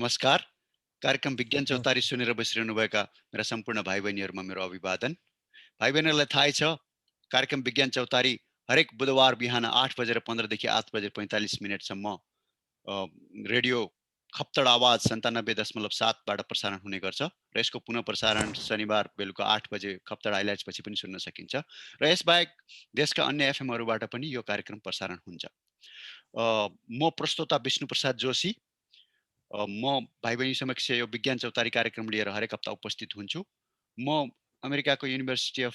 नमस्कार। कार्यक्रम विज्ञान नमस्ते। चौतारी सुनेर बसिरहनुभएका मेरा सम्पूर्ण भाइ बहिनीहरूमा मेरो अभिवादन। भाइ बहिनीहरूलाई थाहै छ, कार्यक्रम विज्ञान चौतारी हरेक बुधबार बिहान 8:15 देखि 8:45 रेडियो खप्तड आवाज 97.7 बाट प्रसारण हुने गर्छ र यसको पुनः प्रसारण शनिबार बेलुका 8 बजे खप्तड हाइलाइट्स पछि पनि सुन्न सकिन्छ र यसबाहेक देशका अन्य एफएमहरूबाट पनि यो कार्यक्रम प्रसारण हुन्छ। म प्रस्तोता विष्णु प्रसाद जोशी, म भाइ बहिनी समक्ष यो विज्ञान चौतारी कार्यक्रम लिएर हरेक हप्ता उपस्थित हुन्छु। म अमेरिकाको युनिभर्सिटी अफ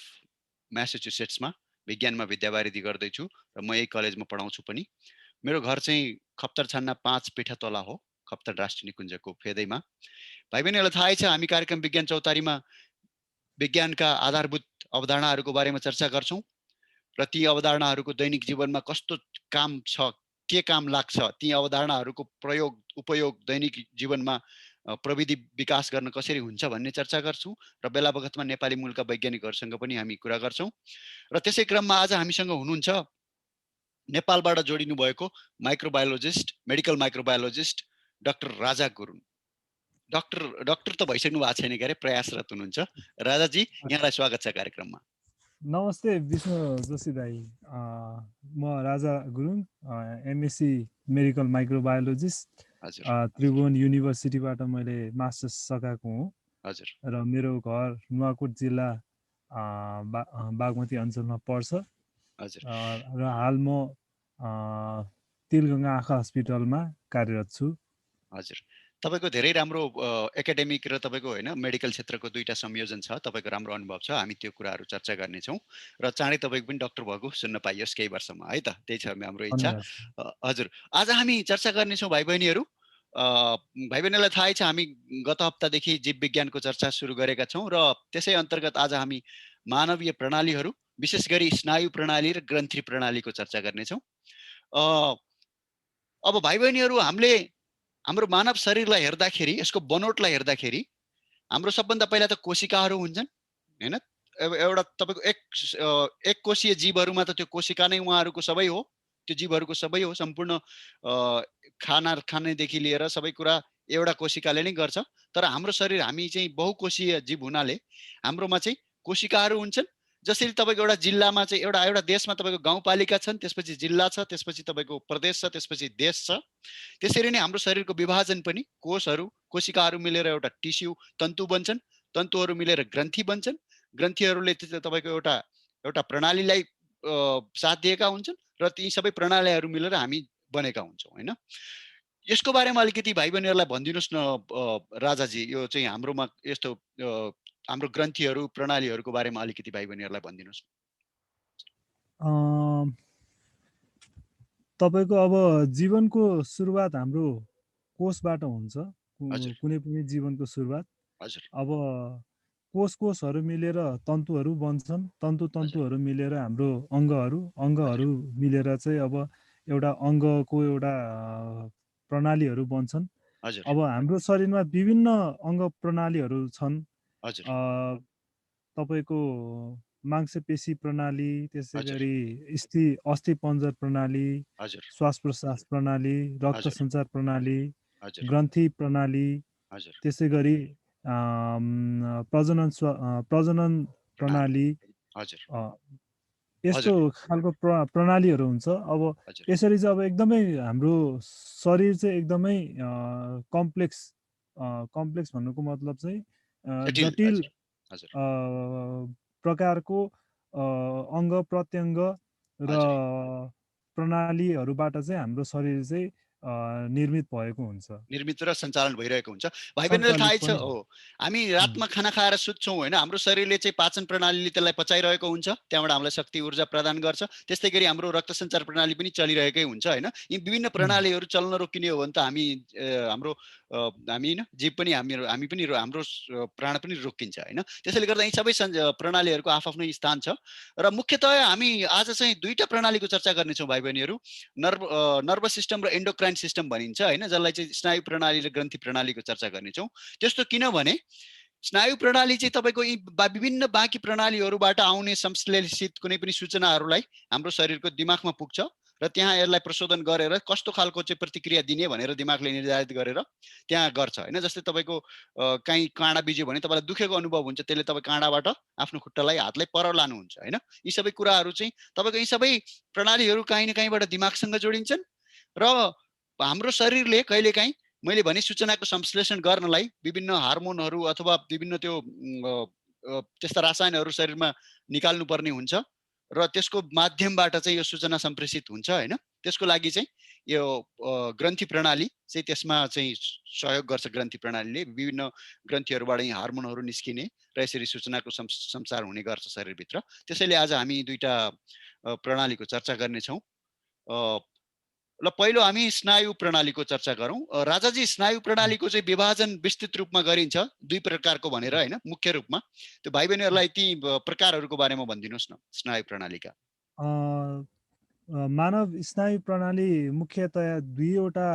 म्यासाचुसेट्समा विज्ञानमा विद्यावारिधि गर्दैछु र म यही कलेजमा पढाउँछु पनि। मेरो घर चाहिँ खप्तर छान्ना 5 पिठा तला हो, खप्तर राष्ट्रिय निकुञ्जको फेदैमा। भाइ बहिनीहरूलाई थाहै छ, हामी कार्यक्रम विज्ञान चौतारीमा विज्ञानका आधारभूत अवधारणाहरूको बारेमा चर्चा गर्छौँ र ती अवधारणाहरूको दैनिक जीवनमा कस्तो काम छ, के काम लाग्छ, ती अवधारणाहरूको प्रयोग उपयोग दैनिक जीवनमा प्रविधि विकास गर्न कसरी हुन्छ भन्ने चर्चा गर्छौँ र बेला बखतमा नेपाली मूलका वैज्ञानिकहरूसँग पनि हामी कुरा गर्छौँ। र त्यसै क्रममा आज हामीसँग हुनुहुन्छ नेपालबाट जोडिनु भएको माइक्रोबायोलोजिस्ट, मेडिकल माइक्रोबायोलोजिस्ट डाक्टर राजा गुरुङ। डाक्टर त भइसक्नु भएको छैन के अरे, प्रयासरत हुनुहुन्छ। राजाजी, यहाँलाई स्वागत छ कार्यक्रममा। नमस्ते विष्णु जोशी दाई। म राजा गुरुङ, एमएससी मेडिकल माइक्रोबायोलोजिस्ट, हजुर त्रिभुवन युनिभर्सिटीबाट मैले मास्टर्स सकाएको हुँ हजुर र मेरो घर नुवाकोट जिल्ला बागमती अञ्चलमा पर्छ हजुर र हाल म तिलगङ्गा आँखा हस्पिटलमा कार्यरत छु। हजुर तपाईँको धेरै राम्रो एकाडेमिक र तपाईँको होइन मेडिकल क्षेत्रको दुईटा संयोजन छ। तपाईँको राम्रो अनुभव छ, हामी त्यो कुराहरू चर्चा गर्नेछौँ र चाँडै तपाईँको पनि डक्टर भएको सुन्न पाइयोस् केही वर्षमा, है त, त्यही छ हाम्रो इच्छा। धन्यवाद। हजुर, आज हामी चर्चा गर्नेछौँ भाइ बहिनीहरू। भाइ बहिनीलाई थाहै छ, हामी गत हप्तादेखि जीव विज्ञानको चर्चा सुरु गरेका छौँ र त्यसै अन्तर्गत आज हामी मानवीय प्रणालीहरू, विशेष गरी स्नायु प्रणाली र ग्रन्थि प्रणालीको चर्चा गर्नेछौँ। अब भाइ बहिनीहरू, हाम्रो मानव शरीरलाई हेर्दाखेरि, यसको बनोटलाई हेर्दाखेरि हाम्रो सबभन्दा पहिला त कोशिकाहरू हुन्छन्, होइन? एउटा तपाईँको एक कोशीय जीवहरूमा त त्यो कोशिका नै उहाँहरूको सबै हो, त्यो जीवहरूको सबै हो। सम्पूर्ण खाना खानेदेखि लिएर सबै कुरा एउटा कोशिकाले नै गर्छ। तर हाम्रो शरीर, हामी चाहिँ बहुकोशीय जीव हुनाले हाम्रोमा चाहिँ कोशिकाहरू हुन्छन्। जसरी तपाईँको एउटा जिल्लामा चाहिँ एउटा देशमा तपाईँको गाउँपालिका छन्, त्यसपछि जिल्ला छ, त्यसपछि तपाईँको प्रदेश छ, त्यसपछि देश छ। त्यसरी नै हाम्रो शरीरको विभाजन पनि कोषहरू, कोशिकाहरू मिलेर एउटा टिस्यु तन्तु बन्छन्, तन्तुहरू मिलेर ग्रन्थि बन्छन्, ग्रन्थिहरूले तपाईँको एउटा प्रणालीलाई साथ दिएका हुन्छन् र ती सबै प्रणालीहरू मिलेर हामी बनेका हुन्छौँ, होइन? यसको बारेमा अलिकति भाइ बहिनीहरूलाई भनिदिनुहोस् न राजाजी। यो चाहिँ हाम्रोमा यस्तो हाम्रो ग्रन्थिहरू प्रणालीहरूको बारेमा अलिकति भाइ बहिनीहरूलाई भनिदिनुहोस्। तपाईँको अब जीवनको सुरुवात हाम्रो कोषबाट हुन्छ। हजुर कुनै पनि जीवनको सुरुवात हजुर अब कोषहरू मिलेर तन्तुहरू बन्छन्, हजुर तन्तुहरू मिलेर हाम्रो अङ्गहरू हजुर मिलेर चाहिँ अब एउटा अङ्गको एउटा प्रणालीहरू बन्छन्। हजुर अब हाम्रो शरीरमा विभिन्न अङ्ग प्रणालीहरू छन्। हजुर अ, तपाईँको मांसपेशी प्रणाली, त्यसै हजुर गरी अस्थिपञ्जर प्रणाली, हजुर श्वास प्रश्वास प्रणाली, रक्त हजुर सञ्चार प्रणाली, हजुर ग्रन्थि प्रणाली, हजुर त्यसै गरी प्रजनन प्रणाली। प्रणाली, हजुर अ, यस्तो हजुर खालको प्रणालीहरू हुन्छ। अब हजुर यसरी चाहिँ अब एकदमै हाम्रो शरीर चाहिँ एकदमै कम्प्लेक्स कम्प्लेक्स भन्नुको मतलब चाहिँ जटिल। जटिल हजुर हजुर अ, प्रकारको अङ्ग प्रत्यङ्ग र हजुर प्रणालीहरूबाट चाहिँ हाम्रो शरीर चाहिँ निर्मित भएको हुन्छ, निर्मित र सञ्चालन भइरहेको हुन्छ। भाइ बहिनीलाई सञ्चालित थाहै छ पनि हो, हुन्छ। हामी उम्, रातमा खाना खाएर सुत्छौँ, होइन? हाम्रो शरीरले चाहिँ पाचन प्रणालीले त्यसलाई पचाइरहेको हुन्छ, त्यहाँबाट हामीलाई शक्ति ऊर्जा प्रदान गर्छ। त्यस्तै गरी हाम्रो रक्त सञ्चार प्रणाली पनि चलिरहेकै हुन्छ, होइन? यी विभिन्न उम्, प्रणालीहरू चल्न रोकिने हो भने त हाम्रो हामी होइन जीव पनि हामी पनि हाम्रो प्राण पनि रोकिन्छ, होइन? त्यसैले गर्दा यी सबै प्रणालीहरूको आफ्नै स्थान छ र मुख्यतः हामी आज चाहिँ दुईटा प्रणालीको चर्चा गर्नेछौँ भाइ बहिनीहरू। नर्भस सिस्टम र एन्डोक्राइन सिस्टम भनिन्छ, होइन? जसलाई चाहिँ स्नायु प्रणाली र ग्रन्थि प्रणालीको चर्चा गर्नेछौँ। त्यस्तो किनभने स्नायु प्रणाली चाहिँ तपाईँको यी विभिन्न बाँकी प्रणालीहरूबाट आउने संश्लेषित कुनै पनि सूचनाहरूलाई हाम्रो शरीरको दिमागमा पुग्छ र त्यहाँ यसलाई प्रशोधन गरेर कस्तो खालको चाहिँ प्रतिक्रिया दिने भनेर दिमागले निर्धारित गरेर त्यहाँ गर्छ हैन। जस्तै तपाईको कहीँ काँडा बिज्यो भने तपाईलाई दुखेको अनुभव हुन्छ, त्यसले तपाईँ काँडाबाट आफ्नो खुट्टालाई हातलाई पर लानुहुन्छ हैन। यी सबै कुराहरू चाहिँ तपाईको यी सबै प्रणालीहरू काहीँ न काहीँबाट दिमागसँग जोडिन्छन् र हाम्रो शरीरले कहिलेकाहीँ मैले भने सूचनाको संश्लेषण गर्नलाई विभिन्न हार्मोनहरू अथवा विभिन्न त्यो त्यस्ता रसायनहरू शरीरमा निकाल्नुपर्ने हुन्छ र त्यसको माध्यमबाट चाहिँ यो सूचना सम्प्रेषित हुन्छ हैन। त्यसको लागि चाहिँ यो ग्रन्थि प्रणाली चाहिँ त्यसमा चाहिँ सहयोग गर्छ। ग्रन्थि प्रणालीले विभिन्न ग्रन्थिहरूबाट यी हार्मोनहरू निस्किने र यसरी सूचनाको संचार हुने गर्छ शरीरभित्र। त्यसैले आज हामी दुईटा प्रणालीको चर्चा गर्नेछौँ। ल पहिलो हामी स्नायु प्रणालीको चर्चा गरौँ। राजाजी, स्नायु प्रणालीको चाहिँ विभाजन विस्तृत रूपमा गरिन्छ दुई प्रकारको भनेर हैन, मुख्य रूपमा। त्यो भाइ बहिनीहरूलाई ती प्रकारहरूको बारेमा भनिदिनुहोस् न स्नायु प्रणालीका। मानव स्नायु प्रणाली मुख्यतया दुईवटा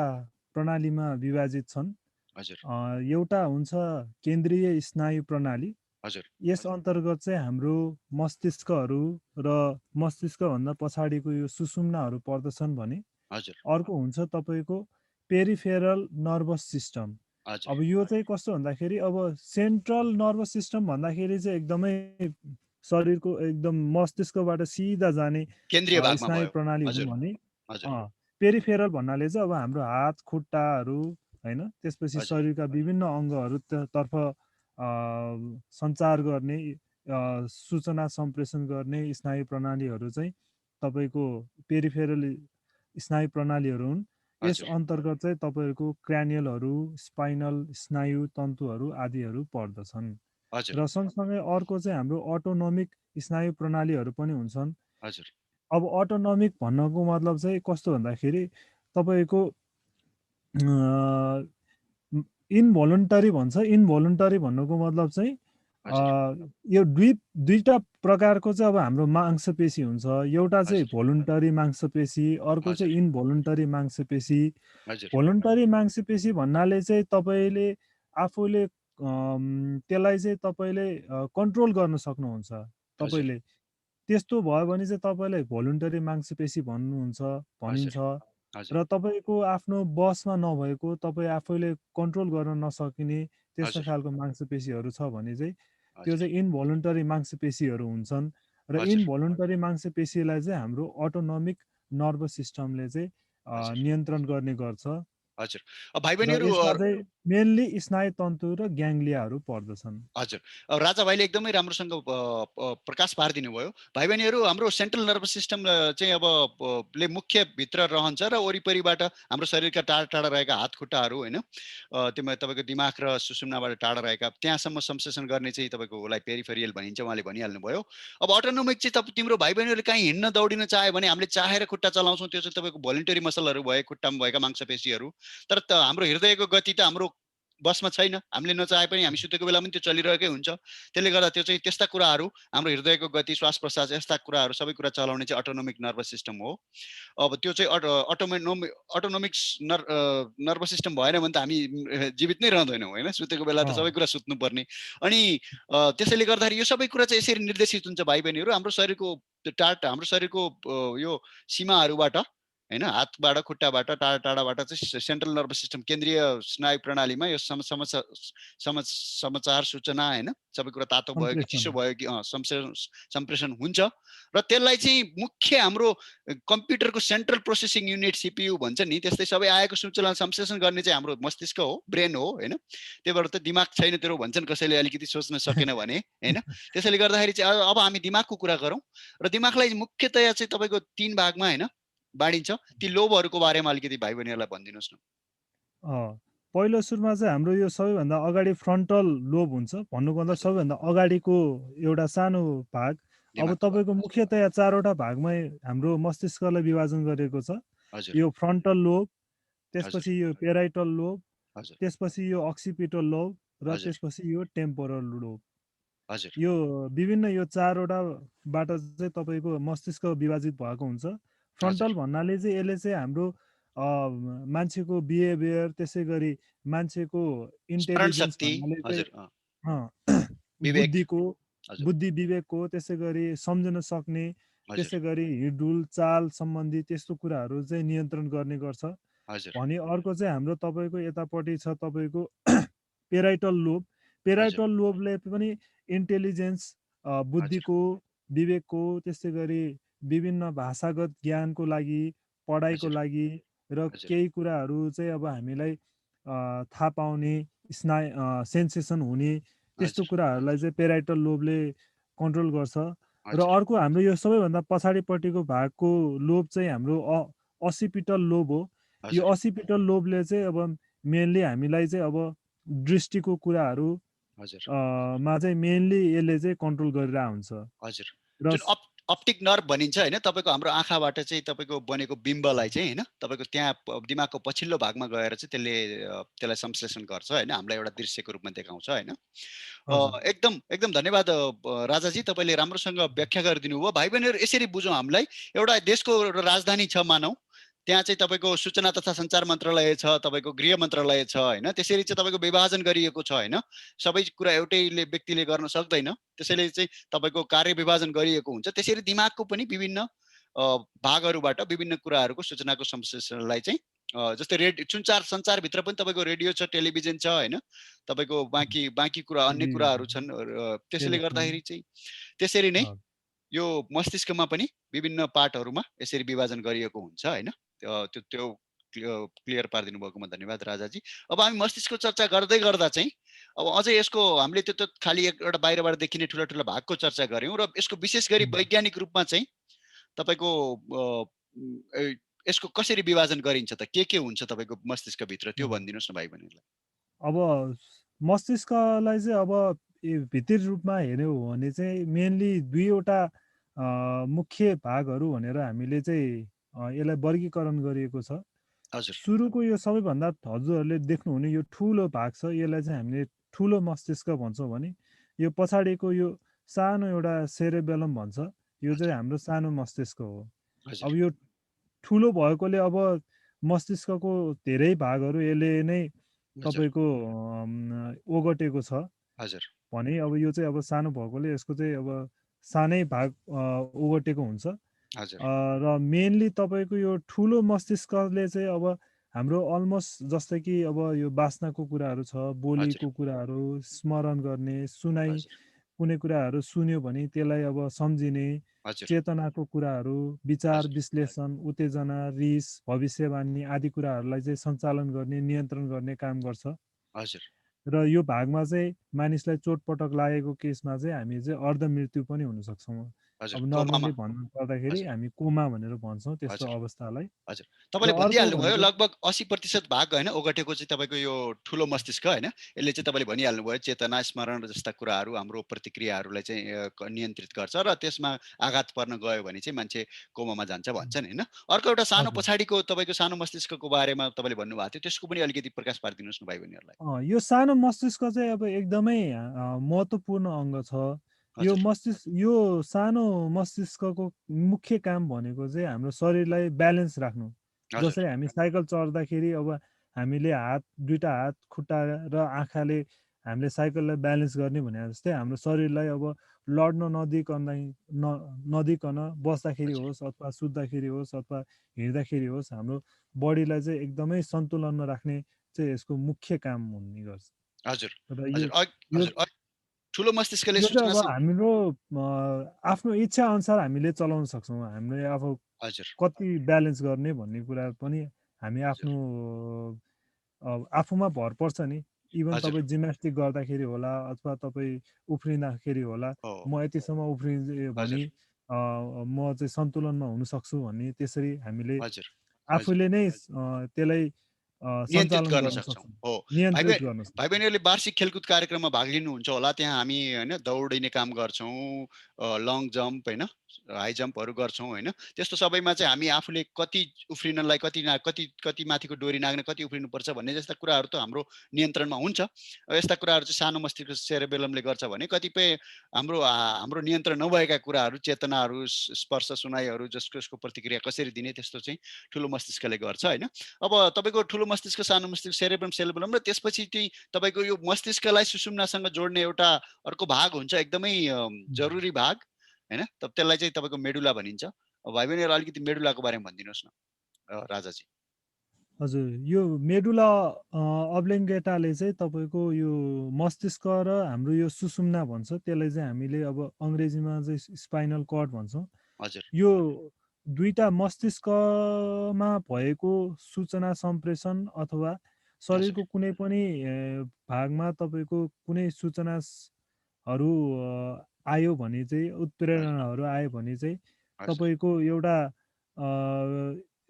प्रणालीमा विभाजित छन्। हजुर एउटा हुन्छ केन्द्रीय स्नायु प्रणाली। हजुर यस अन्तर्गत चाहिँ हाम्रो मस्तिष्कहरू र मस्तिष्कभन्दा पछाडिको यो सुषुम्नाहरू पर्दछन् भने हजुर अर्को हुन्छ तपाईँको पेरिफेरल नर्भस सिस्टम। हजुर अब यो चाहिँ कस्तो भन्दाखेरि अब सेन्ट्रल नर्भस सिस्टम भन्दाखेरि चाहिँ एकदमै शरीरको एकदम मस्तिष्कबाट सिधा जाने केन्द्रीय भागमा स्नायु भयो। प्रणाली हुन् हजुर भने हजुर पेरिफेरल भन्नाले चाहिँ अब हाम्रो हात खुट्टाहरू होइन, त्यसपछि हजुर शरीरका विभिन्न अङ्गहरू तर्फ सञ्चार गर्ने सूचना सम्प्रेषण गर्ने स्नायु प्रणालीहरू चाहिँ तपाईँको पेरिफेरल स्नायु प्रणालीहरू हुन्। यस हजुर अन्तर्गत चाहिँ तपाईँहरूको क्रानियलहरू, स्पाइनल स्नायु तन्तुहरू आदिहरू पर्दछन्। हजुर र सँगसँगै अर्को चाहिँ हाम्रो अटोनोमिक स्नायु प्रणालीहरू पनि हुन्छन्। हजुर अब अटोनोमिक भन्नको मतलब चाहिँ कस्तो भन्दाखेरि तपाईँको इनभोलुन्टरी भन्छ। इनभोलुन्टरी भन्नुको मतलब चाहिँ हजुर यो दुईटा प्रकारको चाहिँ अब हाम्रो मांसपेशी हुन्छ। एउटा चाहिँ हजुर भोलुन्टरी मांसपेशी, अर्को हजुर चाहिँ इनभोलुन्टरी मांसपेशी। हजुर भोलुन्टरी मांसपेशी भन्नाले चाहिँ तपाईँले आफूले त्यसलाई चाहिँ तपाईँले कन्ट्रोल गर्न सक्नुहुन्छ। हजुर तपाईँले त्यस्तो भयो भने चाहिँ तपाईँलाई भोलुन्टरी मांसपेशी भनिन्छ। हजुर र तपाईँको आफ्नो बसमा नभएको, तपाईँ आफैले कन्ट्रोल गर्न नसकिने त्यस्तो हजुर खालको मांसपेशीहरू छ भने चाहिँ त्यो हजुर चाहिँ इनभोलुन्टरी मांसपेशीहरू हुन्छन्। र हजुर इनभोलुन्टरी मांसपेशीलाई चाहिँ हाम्रो अटोनोमिक नर्भस सिस्टमले चाहिँ हजुर नियन्त्रण गर्ने गर्छ। हजुर भाइ र बहिनीहरू यसमा चाहिँ मेनली स्नायु तन्तु र ग्याङ्ग्लियाहरू पर्दछन्। हजुर राजा भाइले एकदमै राम्रोसँग प्रकाश पारिदिनु भयो। भाइ बहिनीहरू, हाम्रो सेन्ट्रल नर्भस सिस्टम चाहिँ अब ले मुख्य भित्र रहन्छ र वरिपरिबाट हाम्रो शरीरका टाढा टाढा रहेका हात खुट्टाहरू होइन, त्यो तपाईँको दिमाग र सुषुम्नाबाट टाढा रहेका त्यहाँसम्म संश्लेषण गर्ने चाहिँ तपाईँको उसलाई पेरिफेरियल भनिन्छ, उहाँले भनिहाल्नु भयो। अब अटोनोमिक चाहिँ तिम्रो भाइ बहिनीहरूले काहीँ हिँड्न दौडिन चाह्यो भने हामीले चाहेर खुट्टा चलाउँछौँ, त्यो चाहिँ तपाईँको भोलिन्टरी मसलहरू भए खुट्टामा भएका मांसपेशीहरू। तर हाम्रो हृदयको गति त हाम्रो बसमा छैन। हामीले नचाहे पनि हामी सुतेको बेला पनि त्यो चलिरहेकै हुन्छ। त्यसले गर्दा त्यो चाहिँ त्यस्ता कुराहरू, हाम्रो हृदयको गति, श्वास प्रश्वास, यस्ता कुराहरू सबै कुरा चलाउने चाहिँ अटोनोमिक नर्भस सिस्टम हो। अब त्यो चाहिँ अटोनोमिक नर्भस सिस्टम भएन भने त हामी जीवित नै रहँदैनौँ होइन। सुतेको बेला त सबै कुरा सुत्नुपर्ने। अनि त्यसैले गर्दाखेरि यो सबै कुरा चाहिँ यसरी निर्देशित हुन्छ भाइ बहिनीहरू। हाम्रो शरीरको यो सीमाहरूबाट होइन, हातबाट खुट्टाबाट टाढा टाढाबाट चाहिँ सेन्ट्रल नर्भस सिस्टम, केन्द्रीय स्नायु प्रणालीमा यो समाचार सूचना होइन, सबै कुरा तातो भयो कि चिसो भयो कि सम्प्रेषण हुन्छ। र त्यसलाई चाहिँ मुख्य हाम्रो कम्प्युटरको सेन्ट्रल प्रोसेसिङ युनिट सिपियु भन्छ नि, त्यस्तै सबै आएको सूचना संश्लेषण गर्ने चाहिँ हाम्रो मस्तिष्क हो, ब्रेन हो होइन। त्यही भएर त दिमाग छैन तेरो भन्छन् कसैले अलिकति सोच्न सकेन भने होइन। त्यसैले गर्दाखेरि चाहिँ अब हामी दिमागको कुरा गरौँ। र दिमागलाई मुख्यतया चाहिँ तपाईँको 3 भागमा होइन बाँडिन्छ। ती लोबहरूको बारेमा अलिकति भाइ बहिनीहरूलाई भनिदिनुहोस् न। पहिलो सुरुमा चाहिँ हाम्रो यो सबैभन्दा अगाडि फ्रन्टल लोब हुन्छ। भन्नुको मतलब सबैभन्दा अगाडिको एउटा सानो भाग। अब तपाईँको मुख्यतया 4वटा भागमै हाम्रो मस्तिष्कलाई विभाजन गरेको छ। यो फ्रन्टल लोब, त्यसपछि यो पेराइटल लोब, त्यसपछि यो अक्सिपिटल लोब र त्यसपछि यो टेम्पोरल लोब। यो विभिन्न यो 4वटाबाट चाहिँ तपाईँको मस्तिष्क विभाजित भएको हुन्छ। फ्रन्टल भन्नाले चाहिँ यसले चाहिँ हाम्रो मान्छेको बिहेभियर, त्यसै गरी मान्छेको इन्टेलिजेन्स भन्नाले चाहिँ बुद्धि विवेकको, त्यसै गरी सम्झन सक्ने हजुर, त्यसै गरी हिँडडुल, चाल सम्बन्धी त्यस्तो कुराहरू चाहिँ नियन्त्रण गर्ने गर्छ। हजुर, भने अर्को चाहिँ हाम्रो तपाईँको यतापट्टि छ तपाईँको पेराइटल लोब। हजुर, पेराइटल लोबले पनि इन्टेलिजेन्स, हजुर, बुद्धिको, विवेकको, त्यसै गरी विभिन्न भाषागत ज्ञानको लागि, पढाइको हजुर, लागि र हजुर, केही कुराहरू चाहिँ अब हामीलाई थाहा पाउने, सेन्सेसन हुने त्यस्तो हजुर, कुराहरूलाई चाहिँ पेराइटल लोबले कन्ट्रोल गर्छ। र हजुर, अर्को हाम्रो यो सबैभन्दा पछाडिपट्टिको भागको लोब चाहिँ हाम्रो असिपिटल लोब हो। यो हजुर, असिपिटल लोबले चाहिँ अब मेनली हामीलाई चाहिँ अब दृष्टिको कुराहरू हजुर, मा चाहिँ मेनली यसले चाहिँ कन्ट्रोल गरिरहेको हुन्छ। हजुर। र जुन अप्टिक नर्भ भनिन्छ होइन, तपाईँको हाम्रो आँखाबाट चाहिँ तपाईँको बनेको बिम्बलाई चाहिँ होइन, तपाईँको त्यहाँ दिमागको पछिल्लो भागमा गएर चाहिँ त्यसलाई संश्लेषण गर्छ होइन, हामीलाई एउटा दृश्यको रूपमा देखाउँछ होइन। हजुर। एकदम एकदम धन्यवाद राजाजी, तपाईँले राम्रोसँग व्याख्या गरिदिनु भयो। भाइ बहिनीहरू यसरी बुझौँ, हामीलाई एउटा देशको एउटा राजधानी छ मानौ, त्यहाँ चाहिँ तपाईँको सूचना तथा सञ्चार मन्त्रालय छ, तपाईँको गृह मन्त्रालय छ होइन, त्यसरी चाहिँ तपाईँको विभाजन गरिएको छ होइन, सबै कुरा एउटैले व्यक्तिले गर्न सक्दैन, त्यसैले चाहिँ तपाईँको कार्य विभाजन गरिएको हुन्छ। त्यसरी दिमागको पनि विभिन्न भागहरूबाट विभिन्न कुराहरूको सूचनाको संश्लेषणलाई चाहिँ जस्तै सञ्चारभित्र पनि तपाईँको रेडियो छ, टेलिभिजन छ होइन, तपाईँको बाँकी बाँकी कुरा अन्य कुराहरू छन्, त्यसैले टेलिफोन। गर्दाखेरि चाहिँ त्यसरी नै हजुर। यो मस्तिष्कमा पनि विभिन्न पार्टहरूमा यसरी विभाजन गरिएको हुन्छ होइन। त्यो क्लियर पारिदिनु भएकोमा धन्यवाद राजाजी। अब हामी मस्तिष्कको चर्चा गर्दै गर्दा चाहिँ अब अझै यसको हामीले त्यो त खालि एउटा बाहिरबाट देखिने ठुला ठुला भागको चर्चा गऱ्यौँ, र यसको विशेष गरी वैज्ञानिक रूपमा चाहिँ तपाईँको यसको कसरी विभाजन गरिन्छ त, के हुन्छ तपाईँको मस्तिष्कभित्र, त्यो भनिदिनुहोस् न भाइ बहिनीलाई। अब मस्तिष्कलाई चाहिँ अब भित्री रूपमा हेऱ्यौँ भने चाहिँ मेनली दुईवटा मुख्य भागहरू भनेर हामीले चाहिँ यसलाई वर्गीकरण गरिएको छ। हजुर, सुरुको यो सबैभन्दा हजुरहरूले देख्नुहुने यो ठुलो भाग छ, यसलाई चाहिँ हामीले ठुलो मस्तिष्क भन्छौँ भने यो पछाडिको यो सानो एउटा सेरेबेलम भन्छ, यो चाहिँ हजुर, हाम्रो सानो मस्तिष्क हो। हजुर, अब यो ठुलो भएकोले अब मस्तिष्कको धेरै भागहरू यसले नै हजुर, तपाईँको ओगटेको छ हजुर, भने अब यो चाहिँ अब सानो भएकोले यसको चाहिँ अब सानै भाग ओगटेको हुन्छ। हजुर, र मेनली तपाईँको यो ठुलो मस्तिष्कले चाहिँ अब हाम्रो अलमोस्ट जस्तै कि अब यो बास्नाको कुराहरू छ, हजुर, बोलीको कुराहरू, स्मरण गर्ने, सुनाइ, हजुर, कुनै कुराहरू सुन्यो भने त्यसलाई अब सम्झिने, हजुर, चेतनाको कुराहरू, विचार हजुर, विश्लेषण, उत्तेजना, रिस, भविष्यवाणी आदि कुराहरूलाई चाहिँ सञ्चालन गर्ने, नियन्त्रण गर्ने काम गर्छ। हजुर, र यो भागमा चाहिँ मानिसलाई चोटपटक लागेको केसमा चाहिँ हामी चाहिँ अर्धमृत्यु पनि हुन सक्छौँ। हजुर, अब कोमामा, नर्मल्ली भन्नु पर्दाखेरि हजुर, हामी कोमा भनेर भन्छौँ त्यस्तो हजुर, अवस्थालाई। हजुर। र तपाईँले अर्को भनिदिइहाल्नुभयो भनेको लगभग 80% भाग होइन ओगटेको चाहिँ तपाईँको यो ठुलो मस्तिष्क होइन, यसले चाहिँ तपाईँले भनिहाल्नुभयो चेतना, स्मरण जस्ता कुराहरू हाम्रो प्रतिक्रियाहरूलाई चाहिँ नियन्त्रित गर्छ, र त्यसमा आघात पर्न गयो भने चाहिँ मान्छे कोमामा जान्छ भन्छन् होइन। अर्को एउटा सानो हजुर। पछाडिको तपाईँको सानो मस्तिष्कको बारेमा तपाईँले भन्नुभएको थियो, त्यसको पनि अलिकति प्रकाश पारिदिनुहोस् न भाइ बहिनीहरूलाई। यो सानो मस्तिष्क चाहिँ अब एकदमै महत्त्वपूर्ण अङ्ग छ। हजुर, यो सानो मस्तिष्कको मुख्य काम भनेको चाहिँ हाम्रो शरीरलाई ब्यालेन्स राख्नु। हजुर, जसरी हामी साइकल चढ्दाखेरि अब हामीले दुईटा हात, खुट्टा र आँखाले हामीले साइकललाई ब्यालेन्स गर्ने भने जस्तै हाम्रो शरीरलाई अब लड्न नदिकन बस्दाखेरि हजुर, होस् अथवा सुत्दाखेरि होस् अथवा हिँड्दाखेरि होस् हाम्रो बडीलाई चाहिँ एकदमै सन्तुलनमा राख्ने चाहिँ यसको मुख्य काम हुने गर्छ। हजुर, र हजुर, यो हजुर, ठुलो मस्तिष्कले यो चाहिँ सूचना अब हाम्रो आफ्नो इच्छा अनुसार हामीले चलाउन सक्छौँ। हामीले अब हजुर, कति ब्यालेन्स गर्ने भन्ने कुरा पनि हामी आफ्नो हजुर, आफूमा भर पर्छ नि। इभन हजुर, तपाईँ जिम्नास्टिक गर्दाखेरि होला अथवा तपाईँ उफ्रिँदाखेरि होला, हो, म यतिसम्म उफ्रिएँ भने हजुर, म चाहिँ सन्तुलनमा हुन सक्छु भन्ने त्यसरी हामीले हजुर, हजुर, आफूले नै त्यसलाई नियन्त्रित सञ्चालन गर्न गर्न सक्छौँ। सक्छौँ, हो, भाइ नियन्त्रित बहिनी गर्न भाइ सक्छौँ। बहिनीहरूले वार्षिक खेलकुद कार्यक्रममा भाग लिनुहुन्छ होला, त्यहाँ हामी होइन दौडिने काम गर्छौँ, लङ जम्प होइन, हाई जम्पहरू गर्छौँ होइन, त्यस्तो सबैमा चाहिँ हामी आफूले कति उफ्रिनलाई, कति कति माथिको डोरी नाग्न कति उफ्रिनुपर्छ भन्ने जस्ता कुराहरू त हाम्रो नियन्त्रणमा हुन्छ। यस्ता कुराहरू चाहिँ सानो मस्तिष्क सेरेबेलमले गर्छ भने कतिपय हाम्रो नियन्त्रण नभएका कुराहरू, चेतनाहरू, स्पर्श, सुनाइहरू, जसको प्रतिक्रिया कसरी दिने, त्यस्तो चाहिँ ठुलो मस्तिष्कले गर्छ होइन। अब तपाईँको ठुलो मस्तिष्क, सानो मस्तिष्क, सेरेब्रम र त्यसपछि चाहिँ तपाईँको यो मस्तिष्कलाई सुषुम्नासँग जोड्ने एउटा अर्को भाग हुन्छ, एकदमै जरुरी भाग, हैन? त्यसलाई चाहिँ तपाईँको मेडुला भनिन्छ। भाइ बहिनीहरू अलिकति मेडुलाको बारेमा भनिदिनुहोस् न राजाजी। हजुर, यो मेडुला अब्लेङ्गेटाले चाहिँ तपाईँको यो मस्तिष्क र हाम्रो यो सुषुम्ना भन्छ, त्यसलाई चाहिँ हामीले अब अङ्ग्रेजीमा चाहिँ स्पाइनल कर्ड भन्छौँ। हजुर, यो दुईटा मस्तिष्कमा भएको सूचना सम्प्रेषण अथवा हजुर, शरीरको कुनै पनि भागमा तपाईँको कुनै सूचनाहरू आयो भने चाहिँ, हजुर, उत्प्रेरणाहरू आयो भने चाहिँ हजुर, तपाईँको एउटा अ,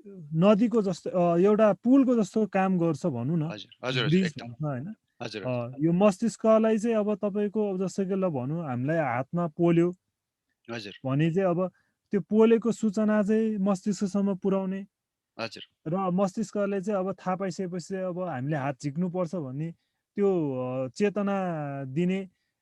नदीको जस्तो एउटा पुलको जस्तो काम गर्छ भनौँ न, हजुर, हजुर, हजुर, ब्रिज एकदम। भन्छ होइन। हजुर, हजुर, यो मस्तिष्कलाई चाहिँ अब तपाईँको अब जस्तो कि ल भनौँ हामीलाई हातमा पोल्यो हजुर, भने चाहिँ अब त्यो पोलेको सूचना चाहिँ मस्तिष्कसम्म पुर्याउने हजुर, र मस्तिष्कले चाहिँ अब थाहा पाइसकेपछि अब हामीले हात झिक्नुपर्छ भन्ने त्यो चेतना दिने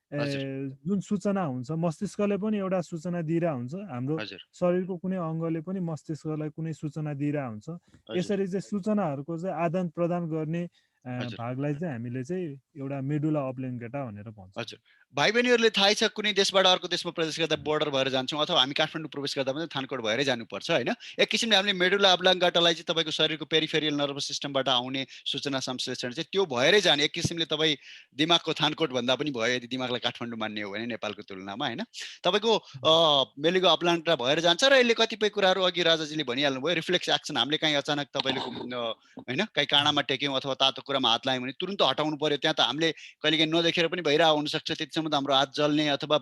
हजुर, जुन सूचना हुन्छ, मस्तिष्कले पनि एउटा सूचना दिइरहेको हुन्छ, हाम्रो हजुर, शरीरको कुनै अङ्गले पनि मस्तिष्कलाई कुनै सूचना दिइरहेको हुन्छ। हजुर, यसरी चाहिँ सूचनाहरूको चाहिँ आदान प्रदान गर्ने हजुर, भागलाई चाहिँ हामीले चाहिँ एउटा मेडुला अब्लेङ्गेटा भनेर भन्छौँ। हजुर। भाइ बहिनीहरूले थाहै छ कुनै देशबाट अर्को देशमा प्रवेश गर्दा बोर्डर भएर जान्छौँ अथवा हामी काठमाडौँ प्रवेश गर्दा पनि थानकोट भएरै जानुपर्छ होइन। एक किसिमले हामीले मेडुला अब्लाङ्गाटालाई चाहिँ तपाईँको शरीरको पेरिफेरियल नर्भस सिस्टमबाट आउने सूचना संश्लेषण चाहिँ त्यो भएरै जाने, एक किसिमले तपाईँ दिमागको थानकोट भन्दा पनि भयो यदि दिमागलाई काठमाडौँ मान्ने हो भने नेपालको तुलनामा होइन। तपाईँको मेलुगा अब्लाङ्गटा भएर जान्छ र यसले कतिपय कुराहरू अघि राजाजीले भनिहाल्नुभयो, रिफ्लेक्स एक्सन हामीले काहीँ अचानक तपाईँको होइन काहीँ काँडामा टेक्यौँ अथवा तातो कुरामा हात लायौँ भने तुरुन्त हटाउनु पर्यो, त्यहाँ त हामीले कहिलेकाहीँ नदेखेर पनि भइरहेको हुनसक्छ, त्यतिसम्म त हाम्रो हात जल्ने अथवा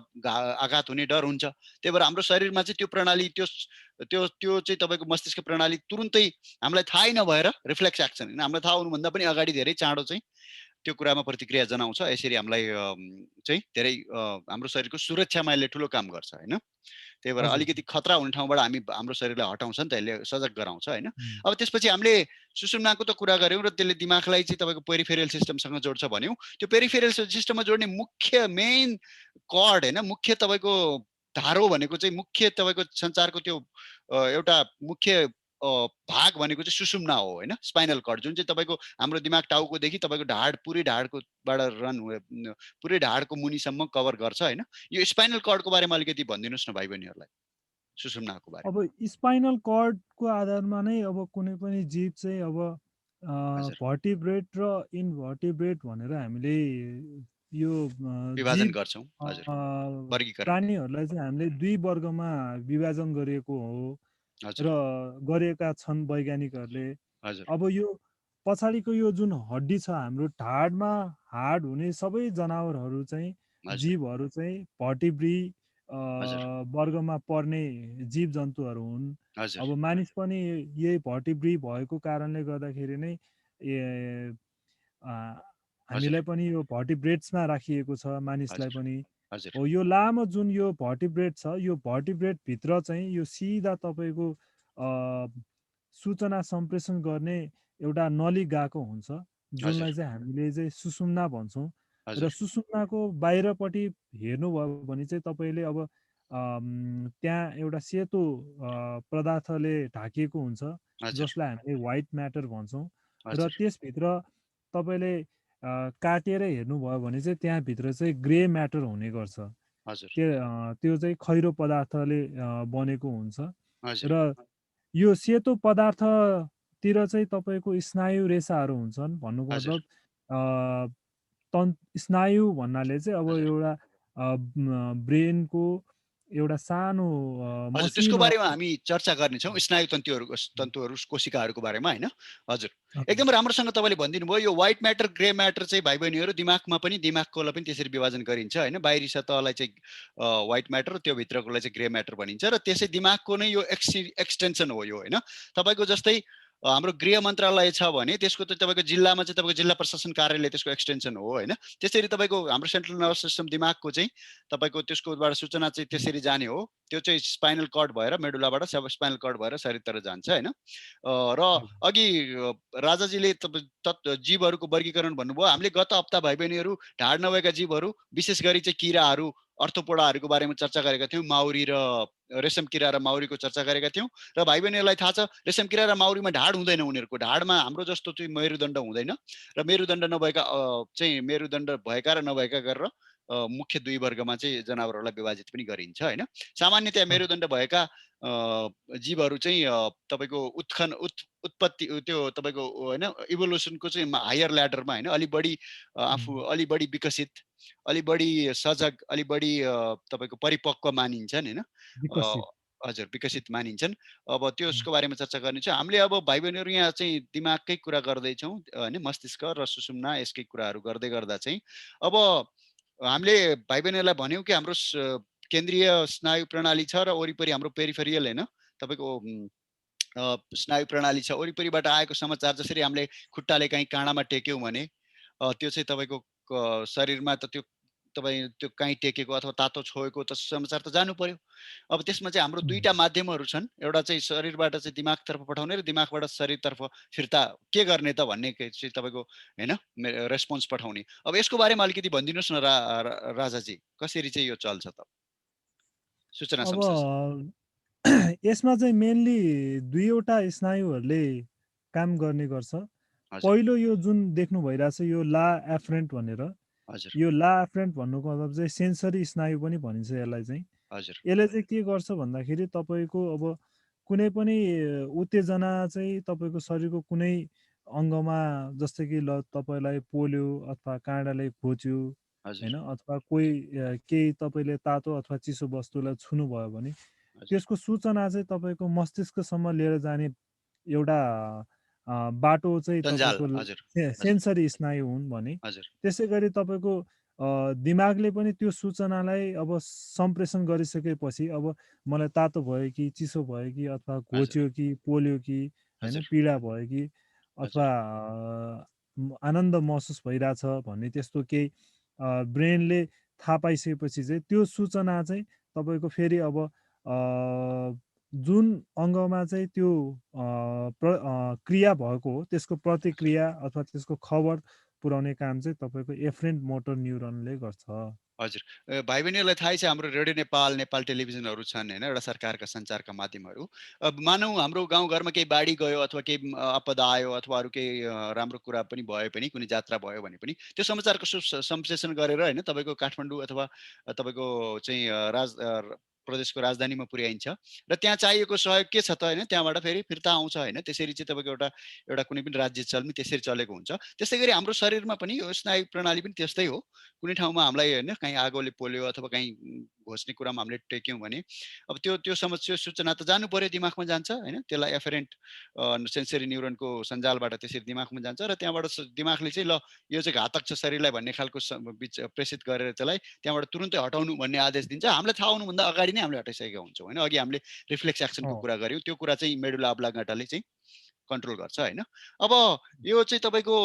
आघात हुने डर हुन्छ। त्यही भएर हाम्रो शरीरमा चाहिँ त्यो प्रणाली त्यो त्यो त्यो चाहिँ तपाईँको मस्तिष्क प्रणाली तुरुन्तै हामीलाई थाहै नभएर रिफ्लेक्स एक्सन होइन, हामीलाई थाहा हुनुभन्दा पनि अगाडि धेरै चाँडो चाहिँ त्यो कुरामा प्रतिक्रिया जनाउँछ। यसरी हामीलाई चाहिँ धेरै हाम्रो शरीरको सुरक्षामा यसले ठुलो काम गर्छ होइन। त्यही भएर हजुर। अलिकति खतरा हुने ठाउँबाट हाम्रो शरीरलाई हटाउँछ नि त, यसले सजग गराउँछ होइन। उम्, अब त्यसपछि हामीले सुषुम्नाको त कुरा गऱ्यौँ र त्यसले दिमागलाई चाहिँ तपाईँको पेरिफेरियल सिस्टमसँग जोड्छ भन्यौँ। त्यो पेरिफेरियल सिस्टममा जोड्ने मुख्य मेन कर्ड होइन, मुख्य तपाईँको धारो भनेको चाहिँ मुख्य तपाईँको सञ्चारको त्यो एउटा मुख्य भाग भनेको चाहिँ सुषुम्ना हो होइन, स्पाइनल कर्ड जुन चाहिँ तपाईँको हाम्रो दिमाग टाउकोदेखि तपाईँको ढाड पुरै ढाडकोबाट पुरै ढाडको मुनिसम्म कभर गर्छ होइन। यो स्पाइनल कर्डको बारेमा अलिकति भनिदिनुहोस् न भाइ बहिनीहरूलाई, सुषुम्नाको बारेमा। अब स्पाइनल कर्डको आधारमा नै अब कुनै पनि जीव चाहिँ अब हजुर, भर्टिब्रेट र इन्भर्टिब्रेट भनेर हामीले यो विभाजन जीव गर्छौँ। हजुर, वर्गीकरण। प्राणीहरूलाई चाहिँ हामीले दुई वर्गमा विभाजन गरिएको हो हजुर, र गरेका छन् वैज्ञानिकहरूले। हजुर, अब यो पछाडिको यो जुन हड्डी छ हाम्रो ढाडमा हाड हुने सबै जनावरहरू चाहिँ हजुर, जीवहरू चाहिँ भर्टिब्री हजुर, वर्गमा पर्ने जीव जन्तुहरू हुन्। हजुर, अब मानिस पनि यही भर्टिब्री भएको कारणले गर्दाखेरि नै ए आ, हजुर, हामीलाई पनि यो भर्टिब्रेट्समा राखिएको छ, मानिसलाई हजुर, पनि। हजुर, हो यो लामो जुन यो भर्टिब्रेट छ, यो भर्टिब्रेटभित्र चाहिँ यो सिधा तपाईँको सूचना सम्प्रेषण गर्ने एउटा नली गएको हुन्छ, जुनलाई हजुर, चाहिँ हामीले चाहिँ सुषुम्ना भन्छौँ। र हजुर, सुषुम्नाको बाहिरपट्टि हेर्नुभयो भने चाहिँ तपाईँले अब त्यहाँ एउटा सेतो पदार्थले ढाकिएको हुन्छ, हजुर, जसलाई हामीले व्हाइट म्याटर भन्छौँ। र हजुर, त्यसभित्र तपाईँले काटेर हेर्नुभयो भने चाहिँ त्यहाँभित्र चाहिँ ग्रे म्याटर हुने गर्छ। हजुर, त्यो चाहिँ खैरो पदार्थले बनेको हुन्छ। हजुर, र यो सेतो पदार्थतिर चाहिँ तपाईँको स्नायु रेसाहरू हुन्छन्। भन्नु हजुर, मतलब अ, स्नायु भन्नाले चाहिँ अब हजुर, एउटा ब्रेनको एउटा सानो हजुर, त्यसको मसिनो बारेमा हामी चर्चा गर्नेछौँ, स्नायु तन्तुहरू कोशिकाहरूको बारेमा होइन। हजुर, एकदम राम्रोसँग तपाईँले भनिदिनु भयो। यो व्हाइट म्याटर ग्रे म्याटर चाहिँ भाइ बहिनीहरू दिमागमा पनि दिमागकोलाई पनि त्यसरी विभाजन गरिन्छ होइन। बाहिरी सतहलाई चाहिँ व्हाइट म्याटर र त्यो भित्रकोलाई चाहिँ ग्रे म्याटर भनिन्छ र त्यसै दिमागको नै यो एक्सटेन्सन हो यो होइन। तपाईँको जस्तै हाम्रो गृह मन्त्रालय छ भने त्यसको त तपाईँको जिल्लामा चाहिँ तपाईँको जिल्ला प्रशासन कार्यालय त्यसको एक्सटेन्सन हो होइन। त्यसरी तपाईँको हाम्रो सेन्ट्रल नर्भस सिस्टम दिमागको चाहिँ तपाईँको त्यसकोबाट सूचना चाहिँ त्यसरी जाने हो, त्यो चाहिँ स्पाइनल कर्ड भएर मेडुलाबाट सब स्पाइनल कर्ड भएर शरीरतिर जान्छ होइन। र अघि राजाजीले जीवहरूको वर्गीकरण भन्नुभयो। हामीले गत हप्ता भाइ बहिनीहरू ढाड नभएका जीवहरू विशेष गरी चाहिँ किराहरू अर्थोपोडाहरूको बारेमा चर्चा गरेका थियौँ। माउरी र रेशम किरा र माउरीको चर्चा गरेका थियौँ। र भाइ बहिनीहरूलाई थाहा छ रेशम किरा र माउरीमा ढाड हुँदैन, उनीहरूको ढाडमा हाम्रो जस्तो चाहिँ मेरुदण्ड हुँदैन र मेरुदण्ड नभएका चाहिँ मेरुदण्ड भएका र नभएका गरेर मुख्य दुई वर्गमा चाहिँ जनावरहरूलाई विभाजित पनि गरिन्छ होइन। सामान्यतया मेरुदण्ड भएका जीवहरू चाहिँ तपाईँको उत्पत्ति त्यो तपाईँको होइन इभोल्युसनको चाहिँ हायर ल्याडरमा होइन अलि बढी आफू अलि बढी विकसित, अलि बढी सजग, अलि बढी तपाईँको परिपक्व मानिन्छन् होइन। हजुर विकसित मानिन्छन्। अब त्यसको बारेमा चर्चा गर्ने छ हामीले। अब भाइ बहिनीहरू यहाँ चाहिँ दिमागकै कुरा गर्दैछौँ होइन, मस्तिष्क र सुषुम्ना यसकै कुराहरू गर्दै गर्दा चाहिँ अब हामीले भाइ बहिनीहरूलाई भन्यौँ कि हाम्रो केन्द्रीय स्नायु प्रणाली छ र वरिपरि हाम्रो पेरिफेरियल होइन तपाईँको स्नायु प्रणाली छ। वरिपरिबाट आएको समाचार जसरी हामीले खुट्टाले कहीँ काँडामा टेक्यौँ भने त्यो चाहिँ तपाईँको शरीरमा त त्यो तपाईँ त्यो कहीँ टेकेको अथवा तातो छोएको त समाचार त जानु पर्यो। अब त्यसमा चाहिँ हाम्रो दुईटा माध्यमहरू छन्, एउटा चाहिँ शरीरबाट चाहिँ दिमागतर्फ पठाउने र दिमागबाट शरीरतर्फ फिर्ता के गर्ने त भन्ने चाहिँ तपाईँको होइन रेस्पोन्स पठाउने। अब यसको बारेमा अलिकति भनिदिनुहोस् न राजाजी, कसरी चाहिँ यो चल्छ त सूचना संश्लेषण? यसमा चाहिँ मेनली दुईवटा स्नायुहरूले काम गर्ने गर्छ। पहिलो यो जुन देख्नु भइरहेछ यो ला एफरेन्ट भनेर, यो ला एफरेन्ट भन्नुको मतलब चाहिँ सेन्सरी स्नायु पनि भनिन्छ यसलाई चाहिँ। यसले चाहिँ के गर्छ भन्दाखेरि तपाईँको अब कुनै पनि उत्तेजना चाहिँ तपाईँको शरीरको कुनै अङ्गमा, जस्तै कि ल तपाईँलाई पोल्यो अथवा काँडाले खोच्यो होइन, अथवा कोही केही तपाईँले तातो अथवा चिसो वस्तुलाई छुनुभयो भने त्यसको सूचना चाहिँ तपाईँको मस्तिष्कसम्म लिएर जाने एउटा बाटो चाहिँ तपाईँको सेन्सरी स्नायु हुन् भने। त्यसै गरी तपाईँको दिमागले पनि त्यो सूचनालाई अब सम्प्रेषण गरिसकेपछि अब मलाई तातो भयो कि चिसो भयो कि अथवा घोच्यो कि पोल्यो कि होइन पीडा भयो कि अथवा आनन्द महसुस भइरहेछ भन्ने त्यस्तो केही ब्रेनले थाहा पाइसकेपछि चाहिँ त्यो सूचना चाहिँ तपाईँको फेरि अब जुन अङ्गमा चाहिँ त्यो क्रिया भएको हो त्यसको प्रतिक्रिया अथवा त्यसको खबर पुर्याउने काम चाहिँ तपाईँको एफरेन्ट मोटर न्युरोनले गर्छ। हजुर, भाइ बहिनीहरूलाई थाहै छ हाम्रो रेडियो नेपाल, नेपाल टेलिभिजनहरू छन् होइन, एउटा सरकारका सञ्चारका माध्यमहरू। अब मानौँ हाम्रो गाउँघरमा केही बाढी गयो अथवा केही आपदा आयो अथवा अरू केही राम्रो कुरा पनि भयो पनि, कुनै जात्रा भयो भने पनि त्यो समाचारको संश्लेषण गरेर होइन तपाईँको काठमाडौँ अथवा तपाईँको चाहिँ प्रदेशको राजधानीमा पुर्याइन्छ र त्यहाँ चाहिएको सहयोग के छ त होइन, त्यहाँबाट फेरि फिर्ता आउँछ होइन। त्यसरी चाहिँ तपाईँको एउटा कुनै पनि राज्य चल्ने त्यसरी चलेको हुन्छ। त्यस्तै गरी हाम्रो शरीरमा पनि यो स्नायु प्रणाली पनि त्यस्तै हो। कुनै ठाउँमा हामीलाई होइन कहीँ आगोले पोल्यो अथवा कहीँ घोच्ने कुरामा हामीले टेक्यौँ भने अब त्यो समस्या सूचना त जानु पर्यो, दिमागमा जान्छ होइन। त्यसलाई एफरेन्ट सेन्सरी न्युरोनको सञ्जालबाट त्यसरी दिमागमा जान्छ र त्यहाँबाट दिमागले चाहिँ ल यो चाहिँ घातक छ शरीरलाई भन्ने खालको बिच प्रेषित गरेर त्यसलाई त्यहाँबाट तुरुन्तै हटाउनु भन्ने आदेश दिन्छ। हामीलाई थाहा हुनुभन्दा अगाडि नै हामीले हटाइसकेका हुन्छौँ होइन। अघि हामीले रिफ्लेक्स एक्सनको कुरा गऱ्यौँ, त्यो कुरा चाहिँ मेडुला अब्लाङ्गाटाले चाहिँ कन्ट्रोल गर्छ होइन। अब यो चाहिँ तपाईँको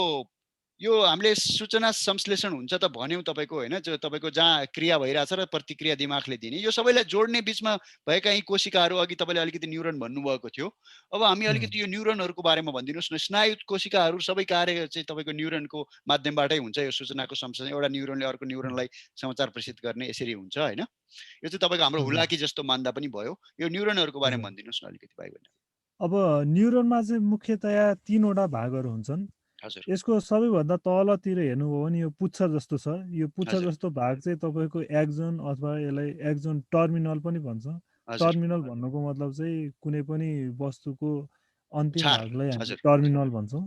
यो हामीले सूचना संश्लेषण हुन्छ त भन्यौँ तपाईँको होइन, जो तपाईँको जहाँ क्रिया भइरहेछ र प्रतिक्रिया दिमागले दिने, यो सबैलाई जोड्ने बिचमा भएका यी कोशिकाहरू, अघि तपाईँले अलिकति न्युरोन भन्नुभएको थियो। अब हामी अलिकति यो न्युरोनहरूको बारेमा भनिदिनुहोस् न। स्नायु कोशिकाहरू सबै कार्य चाहिँ तपाईँको न्युरोनको माध्यमबाटै हुन्छ। यो सूचनाको संश्लेषण एउटा न्युरोनले अर्को न्युरोनलाई समाचार प्रेषित गर्ने यसरी हुन्छ होइन। यो चाहिँ तपाईँको हाम्रो हुलाकी जस्तो मान्दा पनि भयो। यो न्युरोनहरूको बारेमा भनिदिनुहोस् न अलिकति भाइ बहिनी। अब न्युरोनमा चाहिँ मुख्यतया 3वटा भागहरू हुन्छन्। यसको सबैभन्दा तलतिर हेर्नुभयो भने यो पुच्छ जस्तो छ। यो पुच्छ जस्तो भाग चाहिँ तपाईँको एक्जोन अथवा यसलाई एक्जोन टर्मिनल पनि भन्छ। टर्मिनल भन्नुको मतलब चाहिँ कुनै पनि वस्तुको अन्तिम भागलाई हामी टर्मिनल भन्छौँ।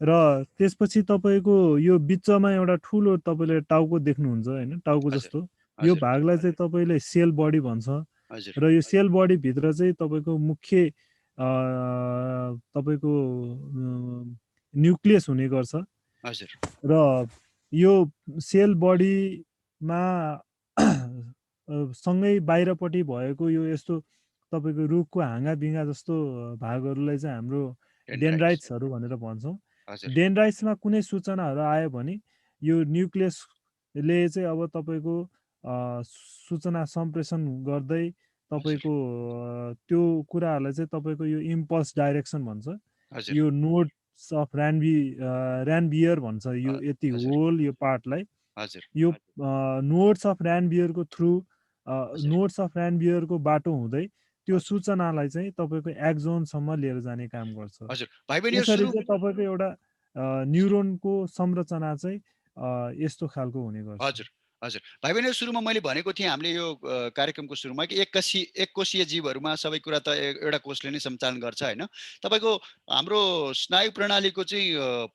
र त्यसपछि तपाईँको यो बिचमा एउटा ठुलो तपाईँले टाउको देख्नुहुन्छ होइन, टाउको जस्तो यो भागलाई चाहिँ तपाईँले सेल बडी भन्छ। र यो सेल बडीभित्र चाहिँ तपाईँको मुख्य तपाईँको न्युक्लियस हुने गर्छ। र यो सेल बडीमा सँगै बाहिरपट्टि भएको यो यस्तो तपाईँको रुखको हाँगाबिँगा जस्तो भागहरूलाई चाहिँ हाम्रो डेन्ड्राइट्सहरू भनेर भन्छौँ। डेन्ड्राइट्समा कुनै सूचनाहरू आयो भने यो न्युक्लियसले चाहिँ अब तपाईँको सूचना सम्प्रेषण गर्दै तपाईँको त्यो कुराहरूलाई चाहिँ तपाईँको यो इम्पल्स डाइरेक्सन भन्छ। यो नोड्स अफ ऱ्यानबियर भन्छ यो यति होल यो पार्टलाई। यो नोड्स अफ ऱ्यानबियरको थ्रु नोड्स अफ ऱ्यानबियरको बाटो हुँदै त्यो सूचनालाई चाहिँ तपाईँको एक्जोनसम्म लिएर जाने काम गर्छ। यसरी चाहिँ तपाईँको एउटा न्युरोनको संरचना चाहिँ यस्तो खालको हुने गर्छ। हजुर हजुर। भाइ बहिनीहरू, सुरुमा मैले भनेको थिएँ हामीले यो कार्यक्रमको सुरुमा कि एककोषीय जीवहरूमा सबै कुरा त एउटा कोषले नै सञ्चालन गर्छ होइन। तपाईँको हाम्रो स्नायु प्रणालीको चाहिँ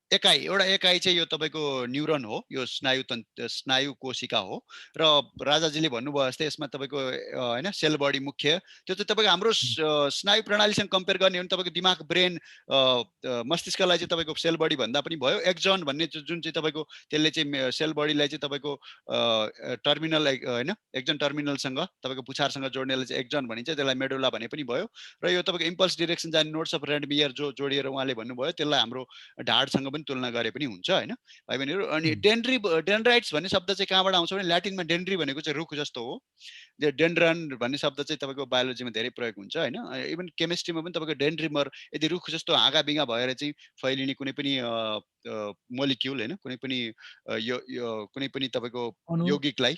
एउटा एकाइ चाहिँ यो तपाईँको न्युरोन हो, यो स्नायु कोशिका हो। र राजाजीले भन्नुभयो जस्तै यसमा तपाईँको होइन सेल बडी मुख्य, त्यो चाहिँ तपाईँको हाम्रो स्नायु प्रणालीसँग कम्पेयर गर्ने हो भने तपाईँको दिमाग, ब्रेन, मस्तिष्कलाई चाहिँ तपाईँको सेल बडी भन्दा पनि भयो। एक्जन भन्ने जुन चाहिँ तपाईँको त्यसले चाहिँ सेल बडीलाई चाहिँ तपाईँको टर्मिनल होइन, एक्जन टर्मिनलसँग तपाईँको पुछारसँग जोड्नेलाई चाहिँ एक्जन भनिन्छ, त्यसलाई मेडुला भने पनि भयो। र यो तपाईँको इम्पल्स डिरेक्सन जाने नोड्स अफ रेन्डमियर जो जोडिएर उहाँले भन्नुभयो, त्यसलाई हाम्रो ढाडसँग पनि तुलना गरे पनि हुन्छ होइन भाइ बहिनीहरू। अनि डेन्ड्राइट्स भन्ने शब्द चाहिँ कहाँबाट आउँछ भने ल्याटिनमा डेन्ड्री भनेको चाहिँ रुख जस्तो हो। डेन्ड्रन भन्ने शब्द चाहिँ तपाईँको बायोलोजीमा धेरै प्रयोग हुन्छ होइन। इभन केमिस्ट्रीमा पनि तपाईँको डेन्ड्रिमर, यदि रुख जस्तो हाँगाबिगा भएर चाहिँ फैलिने कुनै पनि मोलिक्युल होइन, कुनै पनि कुनै पनि तपाईँको यौगिकलाई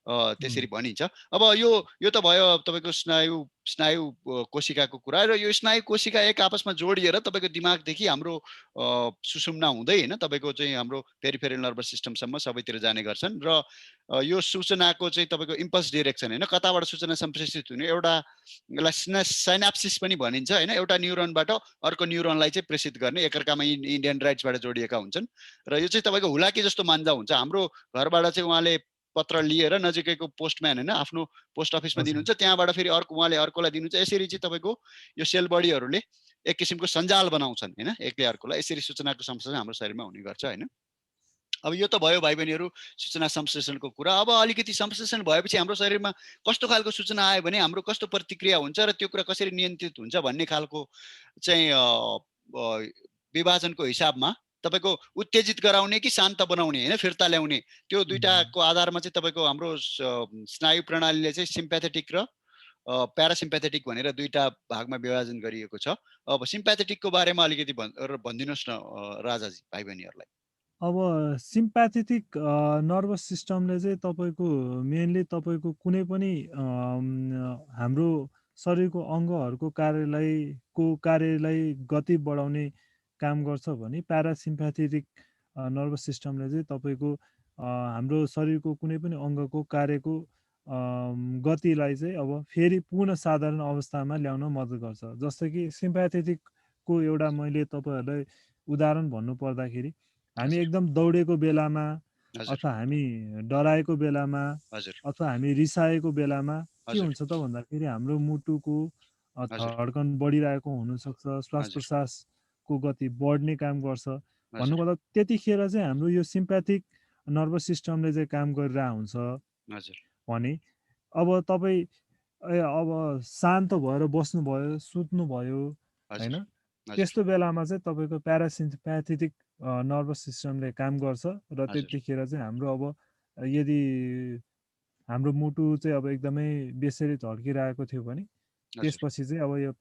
त्यसरी भनिन्छ। अब यो त भयो तपाईँको स्नायु कोशिकाको कुरा। र यो स्नायु कोशिका एक आपसमा जोडिएर तपाईँको दिमागदेखि हाम्रो सुषुम्ना हुँदै होइन तपाईँको चाहिँ हाम्रो पेरिफेरल नर्भस सिस्टमसम्म सबैतिर जाने गर्छन्। र यो सूचनाको चाहिँ तपाईँको इम्पल्स डिरेक्सन होइन, कताबाट सूचना सम्प्रेषित हुने, एउटा साइनाप्सिस पनि भनिन्छ होइन। एउटा न्युरोनबाट अर्को न्युरोनलाई चाहिँ प्रेषित गर्ने, एकअर्कामा यी डेन्ड्राइट्सबाट जोडिएका हुन्छन्। र यो चाहिँ तपाईँको हुलाकी जस्तो मान्दा हुन्छ। हाम्रो घरबाट चाहिँ उहाँले पत्र लिएर नजिकैको पोस्टम्यान होइन आफ्नो पोस्ट अफिसमा दिनुहुन्छ, त्यहाँबाट फेरि उहाँले अर्कोलाई दिनुहुन्छ। यसरी चाहिँ तपाईँको यो सेल बडीहरूले एक किसिमको सञ्जाल बनाउँछन् होइन, एकले अर्कोलाई। यसरी सूचनाको संश्लेषण हाम्रो शरीरमा हुने गर्छ होइन। अब यो त भयो भाइ बहिनीहरू सूचना संश्लेषणको कुरा। अब अलिकति संश्लेषण भएपछि हाम्रो शरीरमा कस्तो खालको सूचना आयो भने हाम्रो कस्तो प्रतिक्रिया हुन्छ र त्यो कुरा कसरी नियन्त्रित हुन्छ भन्ने खालको चाहिँ विभाजनको हिसाबमा तपाईँको उत्तेजित गराउने कि शान्त बनाउने होइन, फिर्ता ल्याउने, त्यो दुईटाको आधारमा चाहिँ तपाईँको हाम्रो स्नायु प्रणालीले चाहिँ सिम्प्याथेटिक र प्यारासिम्प्याथेटिक भनेर दुईटा भागमा विभाजन गरिएको छ। अब सिम्प्याथेटिकको बारेमा अलिकति भनिदिनुहोस् न राजाजी भाइ बहिनीहरूलाई। अब सिम्प्याथेटिक नर्भस सिस्टमले चाहिँ तपाईँको मेनली तपाईँको कुनै पनि हाम्रो शरीरको अङ्गहरूको कार्यलाई गति बढाउने काम गर्छ भने प्यारासिम्प्याथेटिक नर्भस सिस्टमले चाहिँ तपाईँको हाम्रो शरीरको कुनै पनि अङ्गको कार्यको गतिलाई चाहिँ अब फेरि पुनः साधारण अवस्थामा ल्याउन मद्दत गर्छ। जस्तो कि सिम्प्याथेटिकको एउटा मैले तपाईँहरूलाई उदाहरण भन्नु पर्दाखेरि हामी एकदम दौडेको बेलामा अथवा हामी डराएको बेलामा अथवा हामी रिसाएको बेलामा के हुन्छ त भन्दाखेरि हाम्रो मुटुको धड्कन बढिरहेको हुनसक्छ, श्वास प्रश्वासको गति बढ्ने काम गर्छ। भन्नुपर्दा त्यतिखेर चाहिँ हाम्रो यो सिम्प्याथिक नर्भस सिस्टमले चाहिँ काम गरिरहेको हुन्छ भने अब तपाईँ अब शान्त भएर बस्नुभयो, सुत्नुभयो होइन, त्यस्तो बेलामा चाहिँ तपाईँको प्यारासिम्प्याथेटिक नर्भस सिस्टमले काम गर्छ। र त्यतिखेर चाहिँ हाम्रो अब यदि हाम्रो मुटु चाहिँ अब एकदमै बेसरी धड्किरहेको थियो भने त्यसपछि चाहिँ अब यो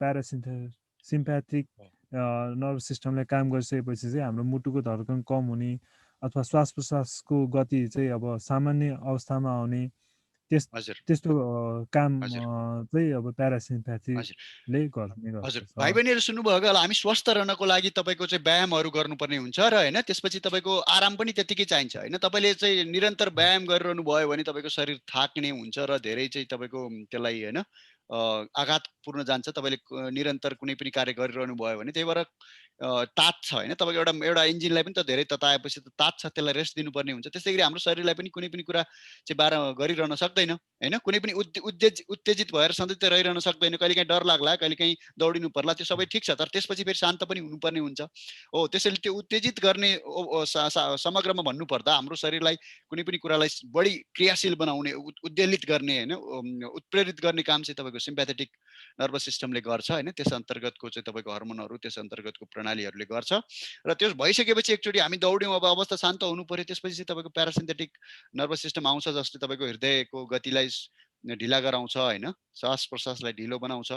सिम्प्याथिक नर्भस सिस्टमले काम गरिसकेपछि चाहिँ हाम्रो मुटुको धड्कन कम हुने अथवा श्वास प्रश्वासको गति चाहिँ अब सामान्य अवस्थामा आउने त्यस्तो काम चाहिँ अब प्यारासिम्प्याथीले गर्ने गर्छ। हजुर भाइ बहिनीहरू सुन्नुभयो होला, हामी स्वस्थ रहनको लागि तपाईँको चाहिँ व्यायामहरू गर्नुपर्ने हुन्छ र होइन, त्यसपछि तपाईँको आराम पनि त्यत्तिकै चाहिन्छ होइन। तपाईँले चाहिँ निरन्तर व्यायाम गरिरहनु भयो भने तपाईँको शरीर थाक्ने हुन्छ र धेरै चाहिँ तपाईँको त्यसलाई होइन आघातपूर्ण जान्छ। तपाईँले निरन्तर कुनै पनि कार्य गरिरहनु भयो भने, त्यही भएर तात्छ होइन, तपाईँको एउटा इन्जिनलाई पनि त धेरै तताएपछि त तात्छ, त्यसलाई रेस्ट दिनुपर्ने हुन्छ। त्यस्तै गरी हाम्रो शरीरलाई पनि कुनै पनि कुरा चाहिँ गरिरहन सक्दैन होइन, कुनै पनि उत्तेजित भएर सधैँ त रहिरहन सक्दैन। कहिलेकाहीँ डर लाग्ला, कहिलेकाहीँ दौडिनु पर्ला, त्यो सबै ठिक छ, तर त्यसपछि फेरि शान्त पनि हुनुपर्ने हुन्छ हो। त्यसैले त्यो उत्तेजित गर्ने समग्रमा भन्नुपर्दा हाम्रो शरीरलाई कुनै पनि कुरालाई बढी क्रियाशील बनाउने, उद्वेलित गर्ने होइन, उत्प्रेरित गर्ने काम चाहिँ तपाईँको सिम्प्याथेटिक नर्भस सिस्टमले गर्छ होइन। त्यस अन्तर्गतको चाहिँ तपाईँको हर्मोनहरू, त्यस अन्तर्गतको प्रणालीहरूले गर्छ। र त्यो भइसकेपछि एकचोटि हामी दौड्यौँ, अब अवस्था शान्त हुनु पर्यो, त्यसपछि चाहिँ तपाईँको प्यारासिम्प्याथिक नर्भस सिस्टम आउँछ, जसले तपाईँको हृदयको गतिलाई ढिला गराउँछ होइन, श्वास प्रश्वासलाई ढिलो बनाउँछ।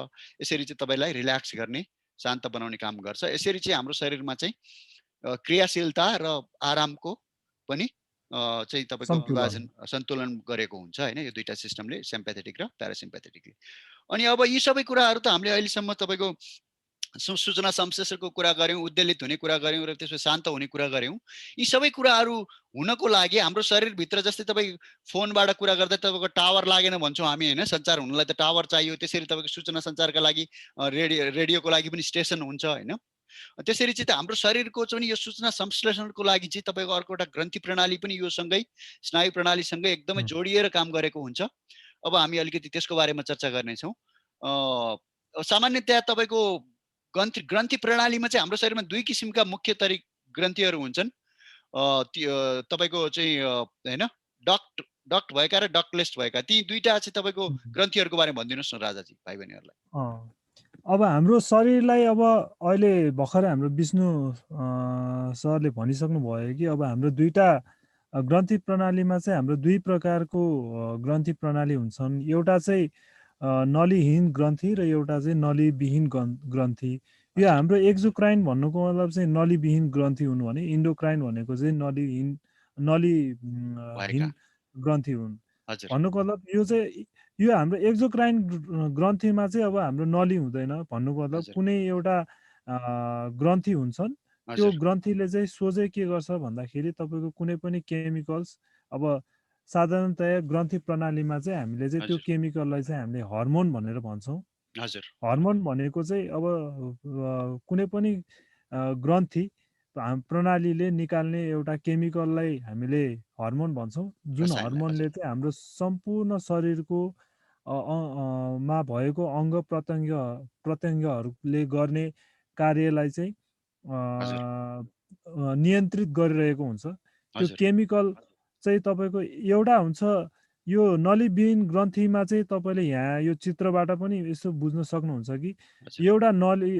यसरी चाहिँ तपाईँलाई रिल्याक्स गर्ने, शान्त बनाउने काम गर्छ। यसरी चाहिँ हाम्रो शरीरमा चाहिँ क्रियाशीलता र आरामको पनि चाहिँ तपाईँको विभाजन सन्तुलन गरेको हुन्छ होइन, यो दुईटा सिस्टमले, सिम्प्याथेटिक र प्यारासिम्प्याथेटिकले। अनि अब यी सबै कुराहरू त हामीले अहिलेसम्म तपाईँको सूचना संश्लेषणको कुरा गऱ्यौँ, उद्वेलित हुने कुरा गऱ्यौँ र त्यसपछि शान्त हुने कुरा गऱ्यौँ। यी सबै कुराहरू हुनको लागि हाम्रो शरीरभित्र जस्तै तपाईँ फोनबाट कुरा गर्दा तपाईँको टावर लागेन भन्छौँ हामी होइन, सञ्चार हुनलाई त टावर चाहियो। त्यसरी तपाईँको सूचना सञ्चारका लागि रेडियोको लागि पनि स्टेसन हुन्छ होइन। त्यसरी चाहिँ हाम्रो शरीरको चाहिँ यो सूचना संश्लेषणको लागि चाहिँ तपाईँको अर्को एउटा ग्रन्थि प्रणाली पनि यो सँगै स्नायु प्रणालीसँगै एकदमै जोडिएर काम गरेको हुन्छ। अब हामी अलिकति त्यसको बारेमा चर्चा गर्नेछौँ। सामान्यतया तपाईँको ग्रन्थि प्रणालीमा चाहिँ हाम्रो शरीरमा दुई किसिमका मुख्य ग्रन्थिहरू हुन्छन्। तपाईँको चाहिँ होइन डक्ट भएका र डक्टलेस भएका, ती दुईटा चाहिँ तपाईँको ग्रन्थिहरूको बारेमा भनिदिनुहोस् न राजाजी, भाइ बहिनीहरूलाई। अब हाम्रो शरीरलाई अब अहिले भर्खरै हाम्रो विष्णु सरले भनिसक्नु भयो कि अब हाम्रो दुईटा ग्रन्थि प्रणालीमा चाहिँ हाम्रो दुई प्रकारको ग्रन्थि प्रणाली हुन्छन्। एउटा चाहिँ नलीहीन ग्रन्थि र एउटा चाहिँ नलीविहीन ग्रन्थि। यो हाम्रो एक्जोक्राइन भन्नुको मतलब चाहिँ नलीविहीन ग्रन्थि हुनु भने इन्डोक्राइन भनेको चाहिँ नलीहीन ग्रन्थि हुन् भन्नुको मतलब यो हाम्रो एक्जोक्राइन ग्रन्थिमा चाहिँ अब हाम्रो नली हुँदैन भन्नुको मतलब कुनै एउटा ग्रन्थि हुन्छन्। त्यो ग्रन्थिले चाहिँ सोझै के गर्छ भन्दाखेरि तपाईँको कुनै पनि केमिकल्स, अब साधारणतया ग्रन्थि प्रणालीमा चाहिँ हामीले चाहिँ त्यो केमिकललाई चाहिँ हामीले हर्मोन भनेर भन्छौँ। हर्मोन भनेको चाहिँ अब कुनै पनि ग्रन्थि प्रणालीले निकाल्ने एउटा केमिकललाई हामीले हर्मोन भन्छौँ, जुन हर्मोनले चाहिँ हाम्रो सम्पूर्ण शरीरको मा भएको अङ्ग प्रत्यङ्गहरूले गर्ने कार्यलाई चाहिँ नियन्त्रित गरिरहेको हुन्छ। त्यो केमिकल चाहिँ तपाईँको एउटा हुन्छ। यो नलीविहीन ग्रन्थिमा चाहिँ तपाईँले यहाँ यो चित्रबाट पनि यसो बुझ्न सक्नुहुन्छ कि एउटा नली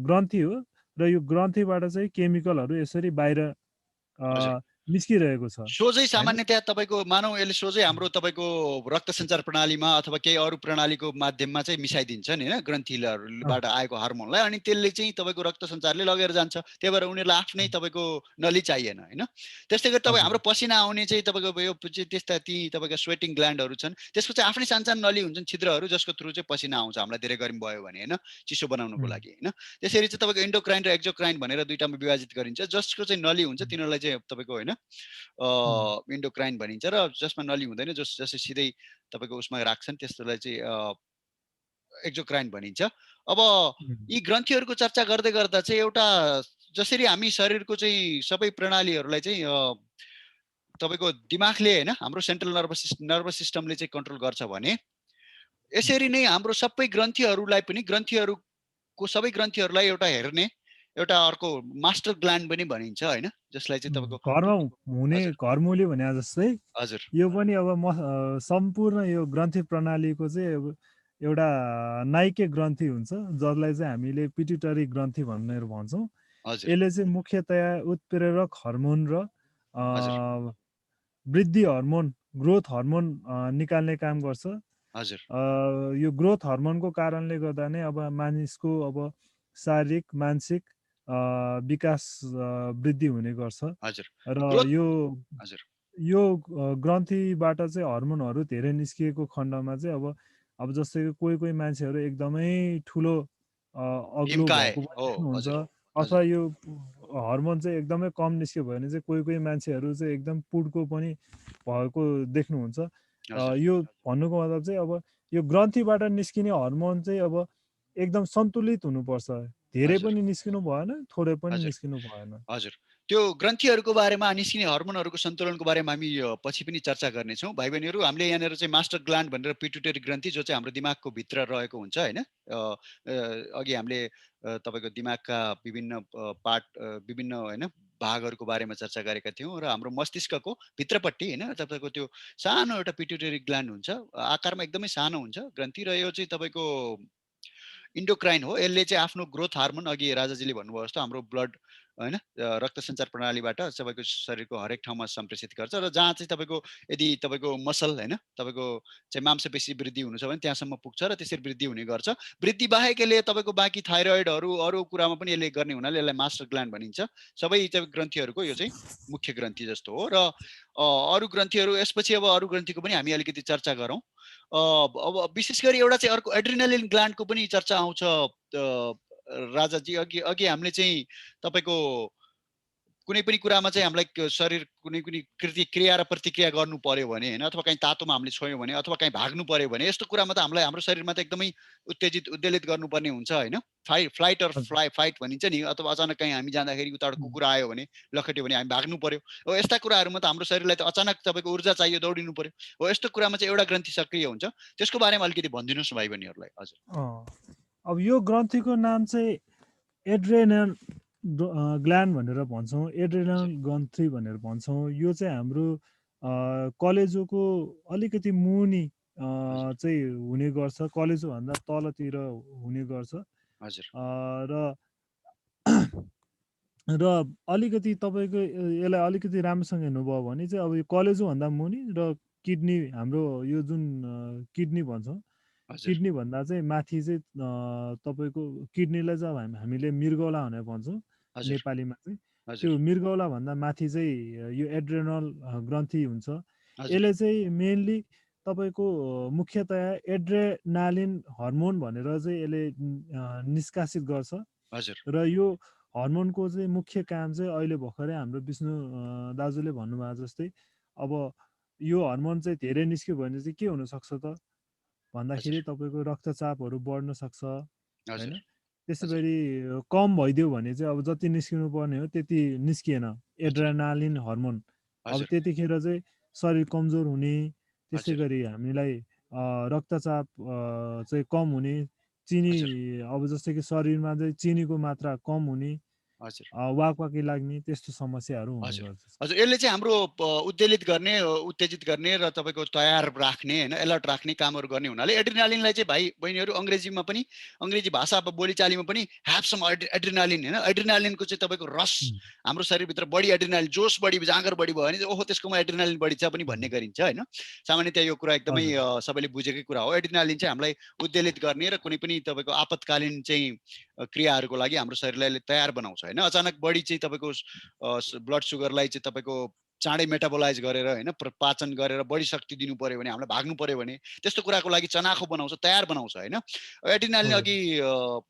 ग्रन्थि हो र यो ग्रन्थिबाट चाहिँ केमिकलहरू यसरी बाहिर निस्किरहेको छ। सोझै सामान्यतया तपाईँको मानौ यसले सोझै हाम्रो तपाईँको रक्त सञ्चार प्रणालीमा अथवा केही अरू प्रणालीको माध्यममा चाहिँ मिसाइदिन्छ नि होइन, ग्रन्थिहरूबाट आएको हार्मोनलाई, अनि त्यसले चाहिँ तपाईँको रक्त सञ्चारले लगेर जान्छ। त्यही भएर उनीहरूलाई आफ्नै तपाईँको नली चाहिएन होइन। त्यस्तै गरी तपाईँ हाम्रो पसिना आउने चाहिँ तपाईँको यो त्यस्ता ती तपाईँको स्वेटिङ ग्ल्यान्डहरू छन्, त्यसको चाहिँ आफ्नै सानसानो नली हुन्छन्, छिद्रहरू, जसको थ्रु चाहिँ पसिना आउँछ हामीलाई धेरै गर्मी भयो भने होइन, चिसो बनाउनुको लागि होइन। त्यसरी चाहिँ तपाईँको इन्डोक्राइन र एक्जोक्राइन भनेर दुईटामा विभाजित गरिन्छ। जसको चाहिँ नली हुन्छ तिनीहरूलाई चाहिँ तपाईँको होइन इन्डोक्राइन भनिन्छ, र जसमा नली हुँदैन, जसले सिधै तपाईँको उसमा राख्छन् त्यसलाई चाहिँ एक्जोक्राइन भनिन्छ। अब यी ग्रन्थिहरूको चर्चा गर्दै गर्दा चाहिँ एउटा जसरी हामी शरीरको चाहिँ सबै प्रणालीहरूलाई चाहिँ तपाईँको दिमागले होइन, हाम्रो सेन्ट्रल नर्भस सिस्टमले चाहिँ कन्ट्रोल गर्छ भने, यसरी नै हाम्रो सबै ग्रन्थिहरूलाई पनि सबै ग्रन्थिहरूलाई एउटा हेर्ने एउटा अर्को मास्टर ग्ल्यान्ड पनि भनिन्छ होइन, जसलाई चाहिँ तपाईँको घरमा हुने घरमौली भने जस्तै यो पनि अब सम्पूर्ण यो ग्रन्थि प्रणालीको चाहिँ अब एउटा नाइके ग्रन्थि हुन्छ, जसलाई चाहिँ हामीले पिट्युटरी ग्रन्थि भनेर भन्छौँ। यसले चाहिँ मुख्यतया उत्प्रेरक हर्मोन र वृद्धि हर्मोन, ग्रोथ हर्मोन निकाल्ने काम गर्छ। यो ग्रोथ हर्मोनको कारणले गर्दा नै अब मानिसको अब शारीरिक मानसिक विकास वृद्धि हुने गर्छ। र यो ग्रन्थिबाट चाहिँ हर्मोनहरू धेरै निस्किएको खण्डमा चाहिँ अब जस्तै कोही मान्छेहरू एकदमै ठुलो अग्लो भएको हुन्छ, अथवा यो हर्मोन चाहिँ एकदमै कम निस्क्यो भने चाहिँ कोही मान्छेहरू चाहिँ एकदम पुड्को पनि भएको देख्नुहुन्छ। यो भन्नुको मतलब चाहिँ अब यो ग्रन्थिबाट निस्किने हर्मोन चाहिँ अब एकदम सन्तुलित हुनुपर्छ, धेरै पनि निस्किनु भएन, थोरै पनि निस्किनु भएन। त्यो ग्रन्थिहरूको बारेमा, निस्किने हर्मोनहरूको सन्तुलनको बारेमा हामी पछि पनि चर्चा गर्नेछौँ। भाइ बहिनीहरू, हामीले यहाँनिर चाहिँ मास्टर ग्ल्यान्ड भनेर पिट्युटरी ग्रन्थि, जो चाहिँ हाम्रो दिमागको भित्र रहेको हुन्छ होइन। अघि हामीले तपाईँको दिमागका विभिन्न पार्ट, विभिन्न होइन भागहरूको बारेमा चर्चा गरेका थियौँ, र हाम्रो मस्तिष्कको भित्रपट्टि होइन तपाईँको त्यो सानो एउटा पिट्युटरी ग्ल्यान्ड हुन्छ, आकारमा एकदमै सानो हुन्छ ग्रन्थि, र यो चाहिँ तपाईँको इन्डोक्राइन हो। यसले चाहिँ आफ्नो ग्रोथ हार्मोन, अघि राजाजीले भन्नुभयो जस्तो हाम्रो ब्लड होइन रक्त सञ्चार प्रणालीबाट तपाईँको शरीरको हरेक ठाउँमा सम्प्रेषित गर्छ, र जहाँ चाहिँ तपाईँको यदि तपाईँको मसल होइन तपाईँको चाहिँ मांसपेशी वृद्धि हुनु छ भने त्यहाँसम्म पुग्छ र त्यसरी वृद्धि हुने गर्छ। वृद्धि बाहेक यसले तपाईँको बाँकी थाइरोइडहरू अरू कुरामा पनि यसले गर्ने हुनाले यसलाई मास्टर ग्ल्यान्ड भनिन्छ। सबै ग्रन्थिहरूको यो चाहिँ मुख्य ग्रन्थि जस्तो हो। र अरू ग्रन्थिहरू यसपछि अब अरू ग्रन्थिको पनि हामी अलिकति चर्चा गरौँ। अब विशेष गरी एउटा चाहिँ अर्को एड्रिनलिन ग्ल्यान्डको पनि चर्चा आउँछ राजाजी अघि अघि हामीले चाहिँ तपाईँको कुनै पनि कुरामा चाहिँ हामीलाई शरीर कुनै कुनै क्रिया र प्रतिक्रिया गर्नु पर्यो भने होइन, अथवा कहीँ तातोमा हामीले छोयौँ भने, अथवा कहीँ भाग्नु पर्यो भने, यस्तो कुरामा त हामीलाई हाम्रो शरीरमा त एकदमै उत्तेजित उद्वेलित गर्नुपर्ने हुन्छ होइन। फ्लाइट अर फाइट भनिन्छ नि, अथवा अचानक कहीँ हामी जाँदाखेरि उताबाट कुकुर आयो भने, लखेट्यो भने हामी भाग्नु पर्यो हो। यस्ता कुराहरूमा त हाम्रो शरीरलाई त अचानक तपाईँको ऊर्जा चाहियो, दौडिनु पर्यो हो। यस्तो कुरामा चाहिँ एउटा ग्रन्थि सक्रिय हुन्छ। त्यसको बारेमा अलिकति भनिदिनुहोस् भाइ बहिनीहरूलाई। हजुर। अब यो ग्रन्थीको नाम चाहिँ एड्रेनल ग्ल्यान्ड भनेर भन्छौँ, एड्रेनल ग्रन्थी भनेर भन्छौँ। यो चाहिँ हाम्रो कलेजोको अलिकति मुनि चाहिँ हुने गर्छ, कलेजोभन्दा तलतिर हुने गर्छ। हजुर। र अलिकति तपाईँको यसलाई अलिकति राम्रोसँग हेर्नुभयो भने चाहिँ अब यो कलेजोभन्दा मुनि र किडनी, हाम्रो यो जुन किडनी भन्छौँ, किडनी भन्दा चाहिँ माथि चाहिँ तपाईँको किडनीलाई चाहिँ हामीले मृगौला भनेर भन्छौँ नेपालीमा चाहिँ। त्यो मृगौला भन्दा माथि चाहिँ यो एड्रेनल ग्रन्थी हुन्छ। यसले चाहिँ मेनली तपाईँको मुख्यतया एड्रेनालिन हर्मोन भनेर चाहिँ यसले निष्कासित गर्छ। र यो हर्मोनको चाहिँ मुख्य काम चाहिँ अहिले भर्खरै हाम्रो विष्णु दाजुले भन्नुभएको जस्तै, अब यो हर्मोन चाहिँ धेरै निस्क्यो भने चाहिँ के हुनसक्छ त भन्दाखेरि तपाईँको रक्तचापहरू बढ्न सक्छ होइन। त्यसैगरी कम भइदियो भने चाहिँ अब जति निस्किनु पर्ने हो त्यति निस्किएन एड्रेनालिन हर्मोन, अब त्यतिखेर चाहिँ शरीर कमजोर हुने, त्यसै गरी हामीलाई रक्तचाप चाहिँ कम हुने, चिनी अब जस्तै कि शरीरमा चाहिँ चिनीको मात्रा कम हुने, वाकवाकी लाग्ने, त्यस्तो समस्याहरू हुने गर्छ। हजुर, यसले चाहिँ हाम्रो उद्वेलित गर्ने, उत्तेजित गर्ने र तपाईँको तयार राख्ने होइन, एलर्ट राख्ने कामहरू गर्ने हुनाले एड्रिनालिनलाई चाहिँ भाइ बहिनीहरू अङ्ग्रेजीमा पनि, अङ्ग्रेजी भाषा बोलीचालीमा पनि ह्याभ सम एड्रिनालिन होइन। एड्रिनालिनको चाहिँ तपाईँको रस हाम्रो शरीरभित्र बढी, एड्रिनालिन जोस बढी, जाँगर बढी भयो भने ओहो त्यसकोमा एड्रिनालिन बढी छ पनि भन्ने गरिन्छ होइन। सामान्यतया यो कुरा एकदमै सबैले बुझेकै कुरा हो। एड्रिनालिन चाहिँ हामीलाई उद्वेलित गर्ने र कुनै पनि तपाईँको आपतकालीन चाहिँ क्रियाहरूको लागि हाम्रो शरीरलाई तयार बनाउँछ होइन। अचानक बढी चाहिँ तपाईँको ब्लड सुगरलाई चाहिँ तपाईँको चाँडै मेटाबोलाइज गरेर होइन, पाचन गरेर बढी शक्ति दिनु पर्यो भने, हामीलाई भाग्नु पर्यो भने, त्यस्तो कुराको लागि चनाखो बनाउँछ, तयार बनाउँछ होइन। एड्रिनालिन अघि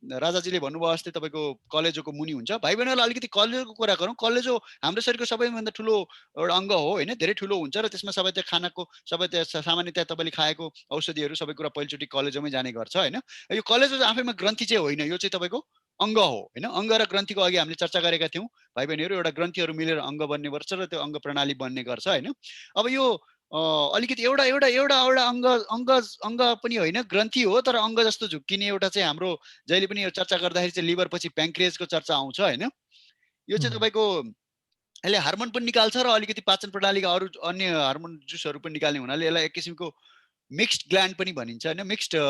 राजाजीले भन्नुभयो जस्तै तपाईँको कलेजोको मुनि हुन्छ। भाइ बहिनीहरूलाई अलिकति कलेजोको कुरा गरौँ। कलेजो हाम्रो शरीरको सबैभन्दा ठुलो एउटा अङ्ग हो होइन, धेरै ठुलो हुन्छ र त्यसमा सबै त्यो खानाको सबै त्यो सामान्यतया तपाईँले खाएको औषधिहरू सबै कुरा पहिलोचोटि कलेजोमै जाने गर्छ होइन। यो कलेजो आफैमा ग्रन्थि चाहिँ होइन, यो चाहिँ तपाईँको अङ्ग हो होइन। अङ्ग र ग्रन्थीको अघि हामीले चर्चा गरेका थियौँ भाइ बहिनीहरू। एउटा ग्रन्थीहरू मिलेर अङ्ग बन्ने गर्छ र त्यो अङ्ग प्रणाली बन्ने गर्छ होइन। अब यो अलिकति एउटा एउटा एउटा एउटा अङ्ग अङ्ग अङ्ग पनि होइन, ग्रन्थी हो, तर अङ्ग जस्तो झुक्किने एउटा चाहिँ हाम्रो जहिले पनि यो चर्चा गर्दाखेरि चाहिँ लिभर पछि प्याङ्क्रियसको चर्चा आउँछ होइन। यो चाहिँ तपाईँको यसले हार्मोन पनि निकाल्छ र अलिकति पाचन प्रणालीका अरू अन्य हार्मोन जुसहरू पनि निकाल्ने हुनाले यसलाई एक किसिमको मिक्स्ड ग्ल्यान्ड पनि भनिन्छ होइन। मिक्स्ड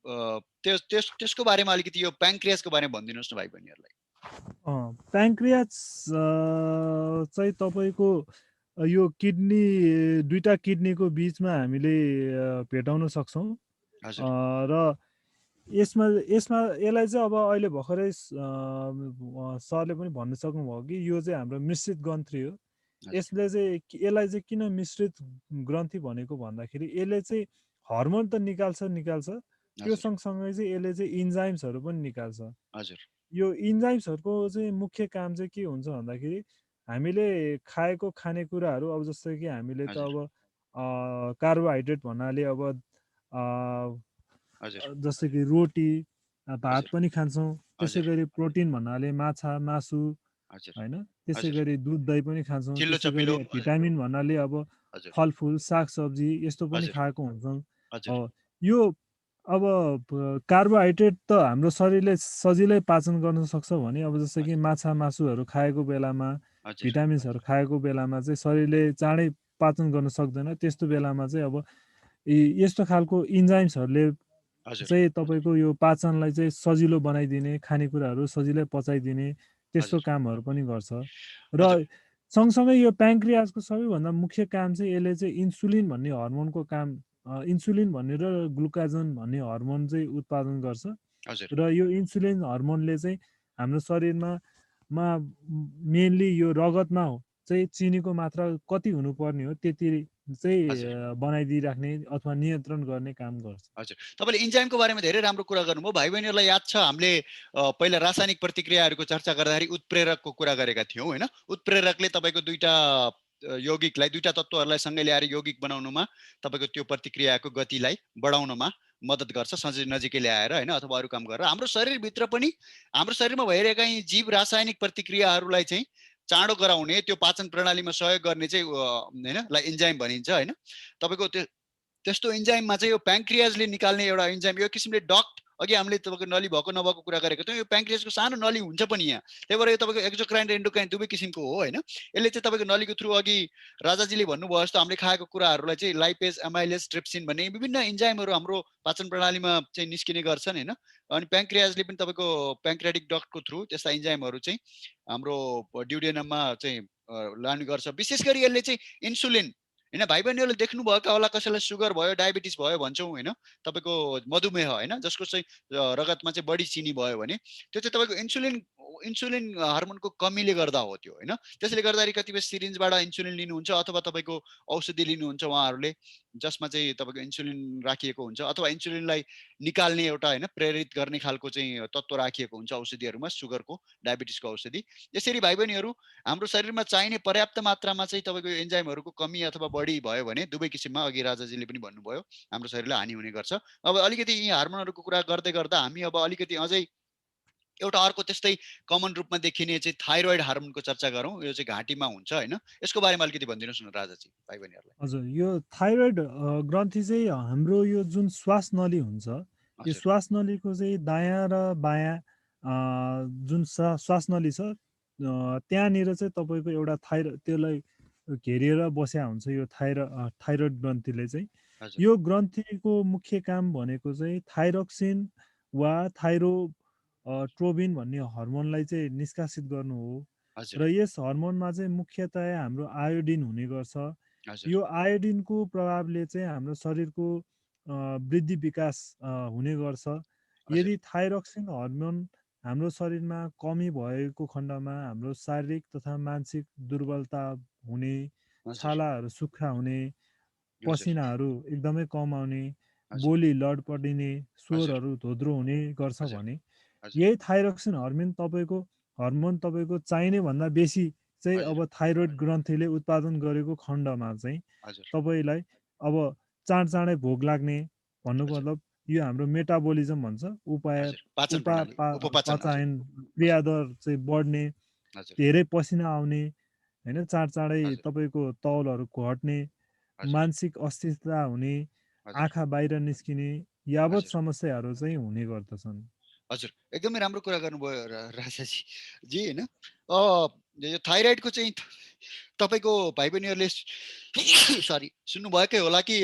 त्यसको बारेमा अलिकति यो प्याङ्क्रियासको बारेमा भनिदिनुहोस् न भाइ बहिनीहरूलाई। प्याङ्क्रियास चाहिँ तपाईँको यो किडनी, दुईटा किडनीको बिचमा हामीले भेटाउन सक्छौँ र यसलाई चाहिँ अब अहिले भर्खरै सरले पनि भन्न सक्नुभयो कि यो चाहिँ हाम्रो मिश्रित ग्रन्थी हो। यसलाई चाहिँ किन मिश्रित ग्रन्थी भनेको भन्दाखेरि यसले चाहिँ हर्मोन त निकाल्छ, त्यो सँगसँगै चाहिँ यसले चाहिँ इन्जाइम्सहरू पनि निकाल्छ। यो इन्जाइम्सहरूको चाहिँ मुख्य काम चाहिँ के हुन्छ भन्दाखेरि हामीले खाएको खानेकुराहरू, अब जस्तै कि हामीले त अब कार्बोहाइड्रेट भन्नाले अब जस्तै कि रोटी, भात पनि खान्छौँ। त्यसै गरी प्रोटिन भन्नाले माछा, मासु होइन। त्यसै गरी दुध दही पनि खान्छौँ। त्यसै गरी भिटामिन भन्नाले अब फलफुल, सागसब्जी यस्तो पनि खाएको हुन्छौँ। यो अब कार्बोहाइड्रेट त हाम्रो शरीरले सजिलै पाचन गर्न सक्छ भने, अब जस्तै कि माछा मासुहरू खाएको बेलामा, भिटामिन्सहरू खाएको बेलामा चाहिँ शरीरले चाँडै पाचन गर्न सक्दैन। त्यस्तो बेलामा चाहिँ अब यस्तो खालको इन्जाइम्सहरूले चाहिँ तपाईँको यो पाचनलाई चाहिँ सजिलो बनाइदिने, खानेकुराहरू सजिलै पचाइदिने त्यस्तो कामहरू पनि गर्छ। र सँगसँगै यो प्याङ्क्रियासको सबैभन्दा मुख्य काम चाहिँ यसले चाहिँ इन्सुलिन भन्ने हर्मोनको काम, इन्सुलिन भन्ने र ग्लुकाजन भन्ने हर्मोन चाहिँ उत्पादन गर्छ। र यो इन्सुलिन हर्मोनले चाहिँ हाम्रो शरीरमा मेनली यो रगतमा चाहिँ चिनीको मात्रा कति हुनुपर्ने हो त्यति हजुर चाहिँ बनाइदिइराख्ने अथवा नियन्त्रण गर्ने काम गर्छ। हजुर तपाईँले इन्जाइमको बारेमा धेरै राम्रो कुरा गर्नुभयो। भाइ बहिनीहरूलाई याद छ हामीले पहिला रासायनिक प्रतिक्रियाहरूको चर्चा गर्दाखेरि उत्प्रेरकको कुरा गरेका थियौँ होइन। उत्प्रेरकले तपाईँको दुईटा यौगिकलाई दुईटा तत्त्वहरूलाई सँगै ल्याएर यौगिक बनाउनुमा तपाईँको त्यो प्रतिक्रियाको गतिलाई बढाउनमा मद्दत गर्छ नजिकै ल्याएर होइन अथवा अरू काम गरेर। हाम्रो शरीरभित्र पनि हाम्रो शरीरमा भइरहेका यी जीव रासायनिक प्रतिक्रियाहरूलाई चाहिँ चाँडो गराउने त्यो पाचन प्रणालीमा सहयोग गर्ने चाहिँ होइन इन्जाइम भनिन्छ होइन। तपाईँको त्यो त्यस्तो इन्जाइममा चाहिँ यो प्याङ्क्रियाजले निकाल्ने एउटा इन्जाइम यो किसिमले डक्ट अघि हामीले तपाईँको नली भएको नभएको कुरा गरेको थियौँ। यो प्याङ्क्रियाजको सानो नली हुन्छ पनि यहाँ, त्यही भएर यो तपाईँको एक्जोक्राइन र एन्डोक्राइन दुवै किसिमको हो होइन। यसले चाहिँ तपाईँको नलीको थ्रु अघि राजाजीले भन्नुभयो जस्तो हामीले खाएको कुराहरूलाई चाहिँ लाइपेज एमाइलेज ट्रिप्सिन भन्ने विभिन्न इन्जाइमहरू हाम्रो पाचन प्रणालीमा चाहिँ निस्किने गर्छन् होइन। अनि प्याङ्क्रियाजले पनि तपाईँको प्याङ्क्रियाटिक डक्टको थ्रु त्यस्ता इन्जाइमहरू चाहिँ हाम्रो ड्युडेनममा चाहिँ लाने गर्छ। विशेष गरी यसले चाहिँ इन्सुलिन होइन भाइ बहिनीहरूले देख्नुभएका होला कसैलाई सुगर भयो डायबिटिस भयो भन्छौँ होइन तपाईँको मधुमेह होइन जसको चाहिँ रगतमा चाहिँ बढी चिनी भयो भने त्यो चाहिँ तपाईँको इन्सुलिन हार्मोनको कमीले गर्दा हो त्यो होइन। त्यसले गर्दाखेरि कतिपय सिरिन्जबाट इन्सुलिन लिनुहुन्छ अथवा तपाईँको औषधि लिनुहुन्छ उहाँहरूले जसमा चाहिँ तपाईँको इन्सुलिन राखिएको हुन्छ अथवा इन्सुलिनलाई निकाल्ने एउटा होइन प्रेरित गर्ने खालको चाहिँ तत्त्व राखिएको हुन्छ औषधिहरूमा सुगरको डायबिटिसको औषधि। यसरी भाइ बहिनीहरू हाम्रो शरीरमा चाहिने पर्याप्त मात्रामा चाहिँ तपाईँको एन्जाइमहरूको कमी अथवा बढी भयो भने दुवै किसिममा अघि राजाजीले पनि भन्नुभयो हाम्रो शरीरलाई हानि हुने गर्छ। अब अलिकति यी हार्मोनहरूको कुरा गर्दै गर्दा हामी अब अलिकति अझै एउटा अर्को त्यस्तै कमन रूपमा देखिने चाहिँ थाइरोइड हार्मोनको चर्चा गरौँ। यो चाहिँ घाँटीमा हुन्छ होइन, यसको बारेमा अलिकति भनिदिनुहोस् न राजाजी भाइ बहिनीहरूलाई। हजुर, यो थाइरोइड ग्रन्थि चाहिँ हाम्रो यो जुन श्वास नली हुन्छ, यो हजुर श्वास नलीको चाहिँ दायाँ र बायाँ जुन श्वास नली छ त्यहाँनिर चाहिँ तपाईँको एउटा त्यसलाई घेरिएर बस्या हुन्छ यो थाइरोइड ग्रन्थीले चाहिँ। हजुर यो ग्रन्थीको मुख्य काम भनेको चाहिँ थाइरोक्सिन वा ट्रोबिन भन्ने हर्मोनलाई चाहिँ निष्कासित गर्नु हो। हजुर र यस हर्मोनमा चाहिँ मुख्यतया हाम्रो आयोडिन हुने गर्छ। हजुर यो आयोडिनको प्रभावले चाहिँ हाम्रो शरीरको वृद्धि विकास हुने गर्छ। हजुर यदि थाइरोक्सिन हर्मोन हाम्रो शरीरमा कमी भएको खण्डमा हाम्रो शारीरिक तथा मानसिक दुर्बलता हुने, हजुर छालाहरू सुक्खा हुने, हजुर पसिनाहरू एकदमै कम आउने, हजुर बोली लडपडिने, हजुर स्वरहरू धोद्रो हुने गर्छ हजुर भने हजुर यही थाइरोक्सिन हर्मोन तपाईँको चाहिने भन्दा बेसी चाहिँ हजुर अब थाइरोइड ग्रन्थीले उत्पादन गरेको खण्डमा चाहिँ हजुर तपाईँलाई अब चाँडै भोक लाग्ने भन्नुको हजुर मतलब यो हाम्रो मेटाबोलिजम भन्छ हजुर पाचन प्रणाली उपपाचन हजुर पाचायन हजुर क्रियादर चाहिँ बढ्ने, हजुर धेरै पसिना आउने होइन, चाँडै हजुर तपाईँको तौलहरू घट्ने, हजुर मानसिक अस्थिरता हुने, हजुर आँखा बाहिर निस्किने यावत हजुर समस्याहरू चाहिँ हुने गर्दछन्। हजुर एकदमै राम्रो कुरा गर्नुभयो राजाजी जी होइन। यो थाइरोइडको चाहिँ तपाईँको भाइ बहिनीहरूले सरी सुन्नुभएकै होला कि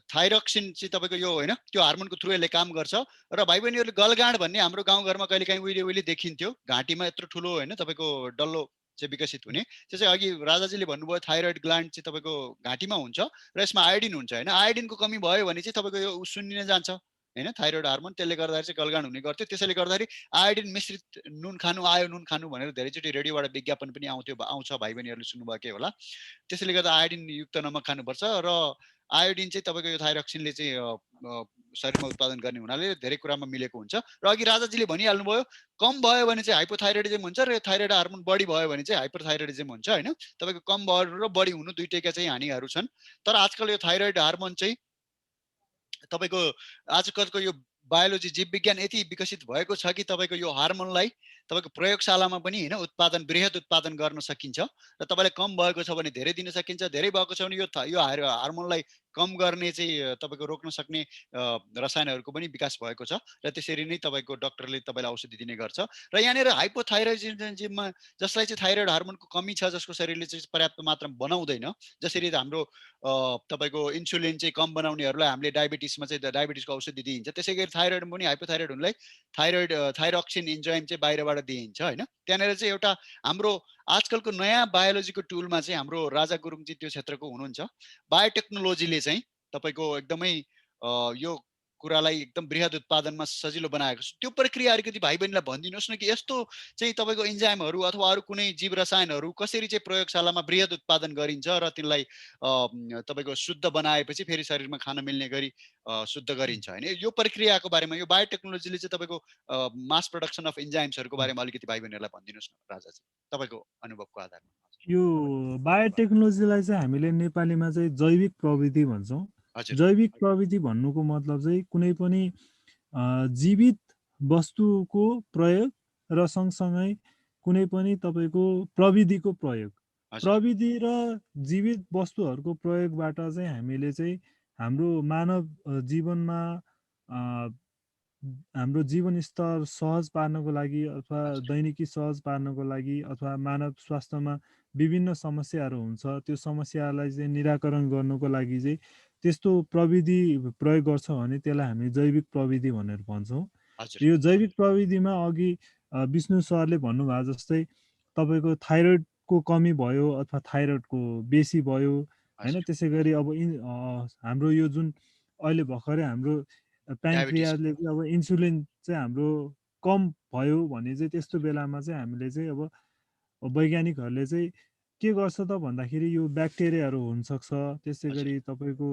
थाइरोक्सिन चाहिँ तपाईँको यो होइन त्यो हार्मोनको थ्रु यसले काम गर्छ। र भाइ बहिनीहरूले गलगाँड भन्ने हाम्रो गाउँघरमा कहिले काहीँ उहिले देखिन्थ्यो घाँटीमा यत्रो ठुलो होइन तपाईँको डल्लो चाहिँ विकसित हुने। त्यो चाहिँ अघि राजाजीले भन्नुभयो थाइरोइड ग्ल्यान्ड चाहिँ तपाईँको घाँटीमा हुन्छ र यसमा आयोडिन हुन्छ होइन। आयोडिनको कमी भयो भने चाहिँ तपाईँको यो सुन्निन जान्छ होइन थाइरोइड हार्मोन, त्यसले गर्दाखेरि चाहिँ गलगाँड हुने गर्थ्यो। त्यसैले गर्दाखेरि आयोडिन मिश्रित नुन खानु आयो नुन खानु भनेर धेरैचोटि रेडियोबाट विज्ञापन पनि आउँछ भाइ बहिनीहरूले सुन्नुभएकै होला। त्यसैले गर्दा आयोडिन युक्त नमक खानुपर्छ र आयोडिन चाहिँ तपाईँको यो थाइरोक्सिनले चाहिँ शरीरमा उत्पादन गर्ने हुनाले धेरै कुरामा मिलेको हुन्छ। र अघि राजाजीले भनिहाल्नुभयो कम भयो भने चाहिँ हाइपोथाइरोइडिजम हुन्छ र यो थाइरोइड हार्मोन बढी भयो भने चाहिँ हाइपरथाइरोइडिजम हुन्छ होइन। तपाईँको कम भयो र बढी हुनु दुइटैका चाहिँ हानिहरू छन्। तर आजकल यो थाइरोइड हार्मोन चाहिँ तपाईँको आजकलको यो बायोलोजी जीव विज्ञान यति विकसित भएको छ कि तपाईँको यो हार्मोनलाई तपाईँको प्रयोगशालामा पनि होइन वृहत उत्पादन गर्न सकिन्छ। र तपाईँलाई कम भएको छ भने धेरै दिन सकिन्छ, धेरै भएको छ भने यो हार्मोनलाई कम गर्ने चाहिँ तपाईँको रोक्न सक्ने रसायनहरूको पनि विकास भएको छ र त्यसरी नै तपाईँको डक्टरले तपाईँलाई औषधि दिने गर्छ। र यहाँनिर हाइपोथाइरोइडिजममा जसलाई चाहिँ थाइरोइड हार्मोनको कमी छ जसको शरीरले चाहिँ पर्याप्त मात्रामा बनाउँदैन, जसरी हाम्रो तपाईँको इन्सुलिन चाहिँ कम बनाउनेहरूलाई हामीले डायबिटिसमा चाहिँ डायबिटिसको औषधि दिइन्छ, त्यसै गरी थाइरोइड पनि हाइपोथाइरोइड हुनुलाई थाइरोक्सिन इन्जाइम चाहिँ बाहिरबाट दिइन्छ होइन। त्यहाँनिर चाहिँ एउटा हाम्रो आजकलको नयाँ बायोलोजीको टुलमा चाहिँ हाम्रो राजा गुरुङजी त्यो क्षेत्रको हुनुहुन्छ। बायोटेक्नोलोजीले चाहिँ तपाईँको एकदमै यो कुरालाई एकदम बृहत उत्पादनमा सजिलो बनाएको छ। त्यो प्रक्रिया अलिकति भाइ बहिनीलाई भनिदिनुहोस् न कि यस्तो चाहिँ तपाईँको इन्जाइमहरू अथवा अरू कुनै जीव रसायनहरू कसरी चाहिँ प्रयोगशालामा बृहत उत्पादन गरिन्छ र त्यसलाई तपाईँको शुद्ध बनाएपछि फेरि शरीरमा खान मिल्ने गरी शुद्ध गरिन्छ होइन। यो प्रक्रियाको बारेमा यो बायोटेक्नोलोजीले चाहिँ तपाईँको मास प्रोडक्सन अफ इन्जाइम्सहरूको बारेमा अलिकति भाइ बहिनीहरूलाई भनिदिनुहोस् न राजाजी, तपाईँको अनुभवको आधारमा। यो बायोटेक्नोलोजीलाई चाहिँ हामीले नेपालीमा चाहिँ जैविक प्रविधि भन्छौँ। हजुर जैविक प्रविधि भन्नुको मतलब चाहिँ कुनै पनि जीवित वस्तुको प्रयोग र सँगसँगै कुनै पनि तपाईँको प्रविधिको प्रयोग। हजुर प्रविधि र जीवित वस्तुहरूको प्रयोगबाट चाहिँ हामीले चाहिँ हाम्रो मानव जीवनमा हाम्रो जीवन स्तर सहज पार्नको लागि अथवा हजुर दैनिकी सहज पार्नको लागि अथवा मानव स्वास्थ्यमा विभिन्न समस्याहरू हुन्छ, त्यो समस्यालाई चाहिँ निराकरण गर्नको लागि चाहिँ त्यस्तो प्रविधि प्रयोग गर्छ भने त्यसलाई हामी जैविक प्रविधि भनेर भन्छौँ। हजुर यो जैविक प्रविधिमा अघि विष्णु सरले भन्नुभएको जस्तै तपाईँको थाइरोइडको कमी भयो अथवा थाइरोइडको बेसी भयो होइन। हजुर त्यसै गरी अब हाम्रो यो जुन अहिले भर्खरै हाम्रो डायबिटिस प्यानक्रियाजले चाहिँ अब इन्सुलिन चाहिँ हाम्रो कम भयो भने चाहिँ त्यस्तो बेलामा चाहिँ हामीले चाहिँ अब वैज्ञानिकहरूले चाहिँ के गर्छ त भन्दाखेरि यो ब्याक्टेरियाहरू हुनसक्छ, त्यसै हजुर गरी तपाईँको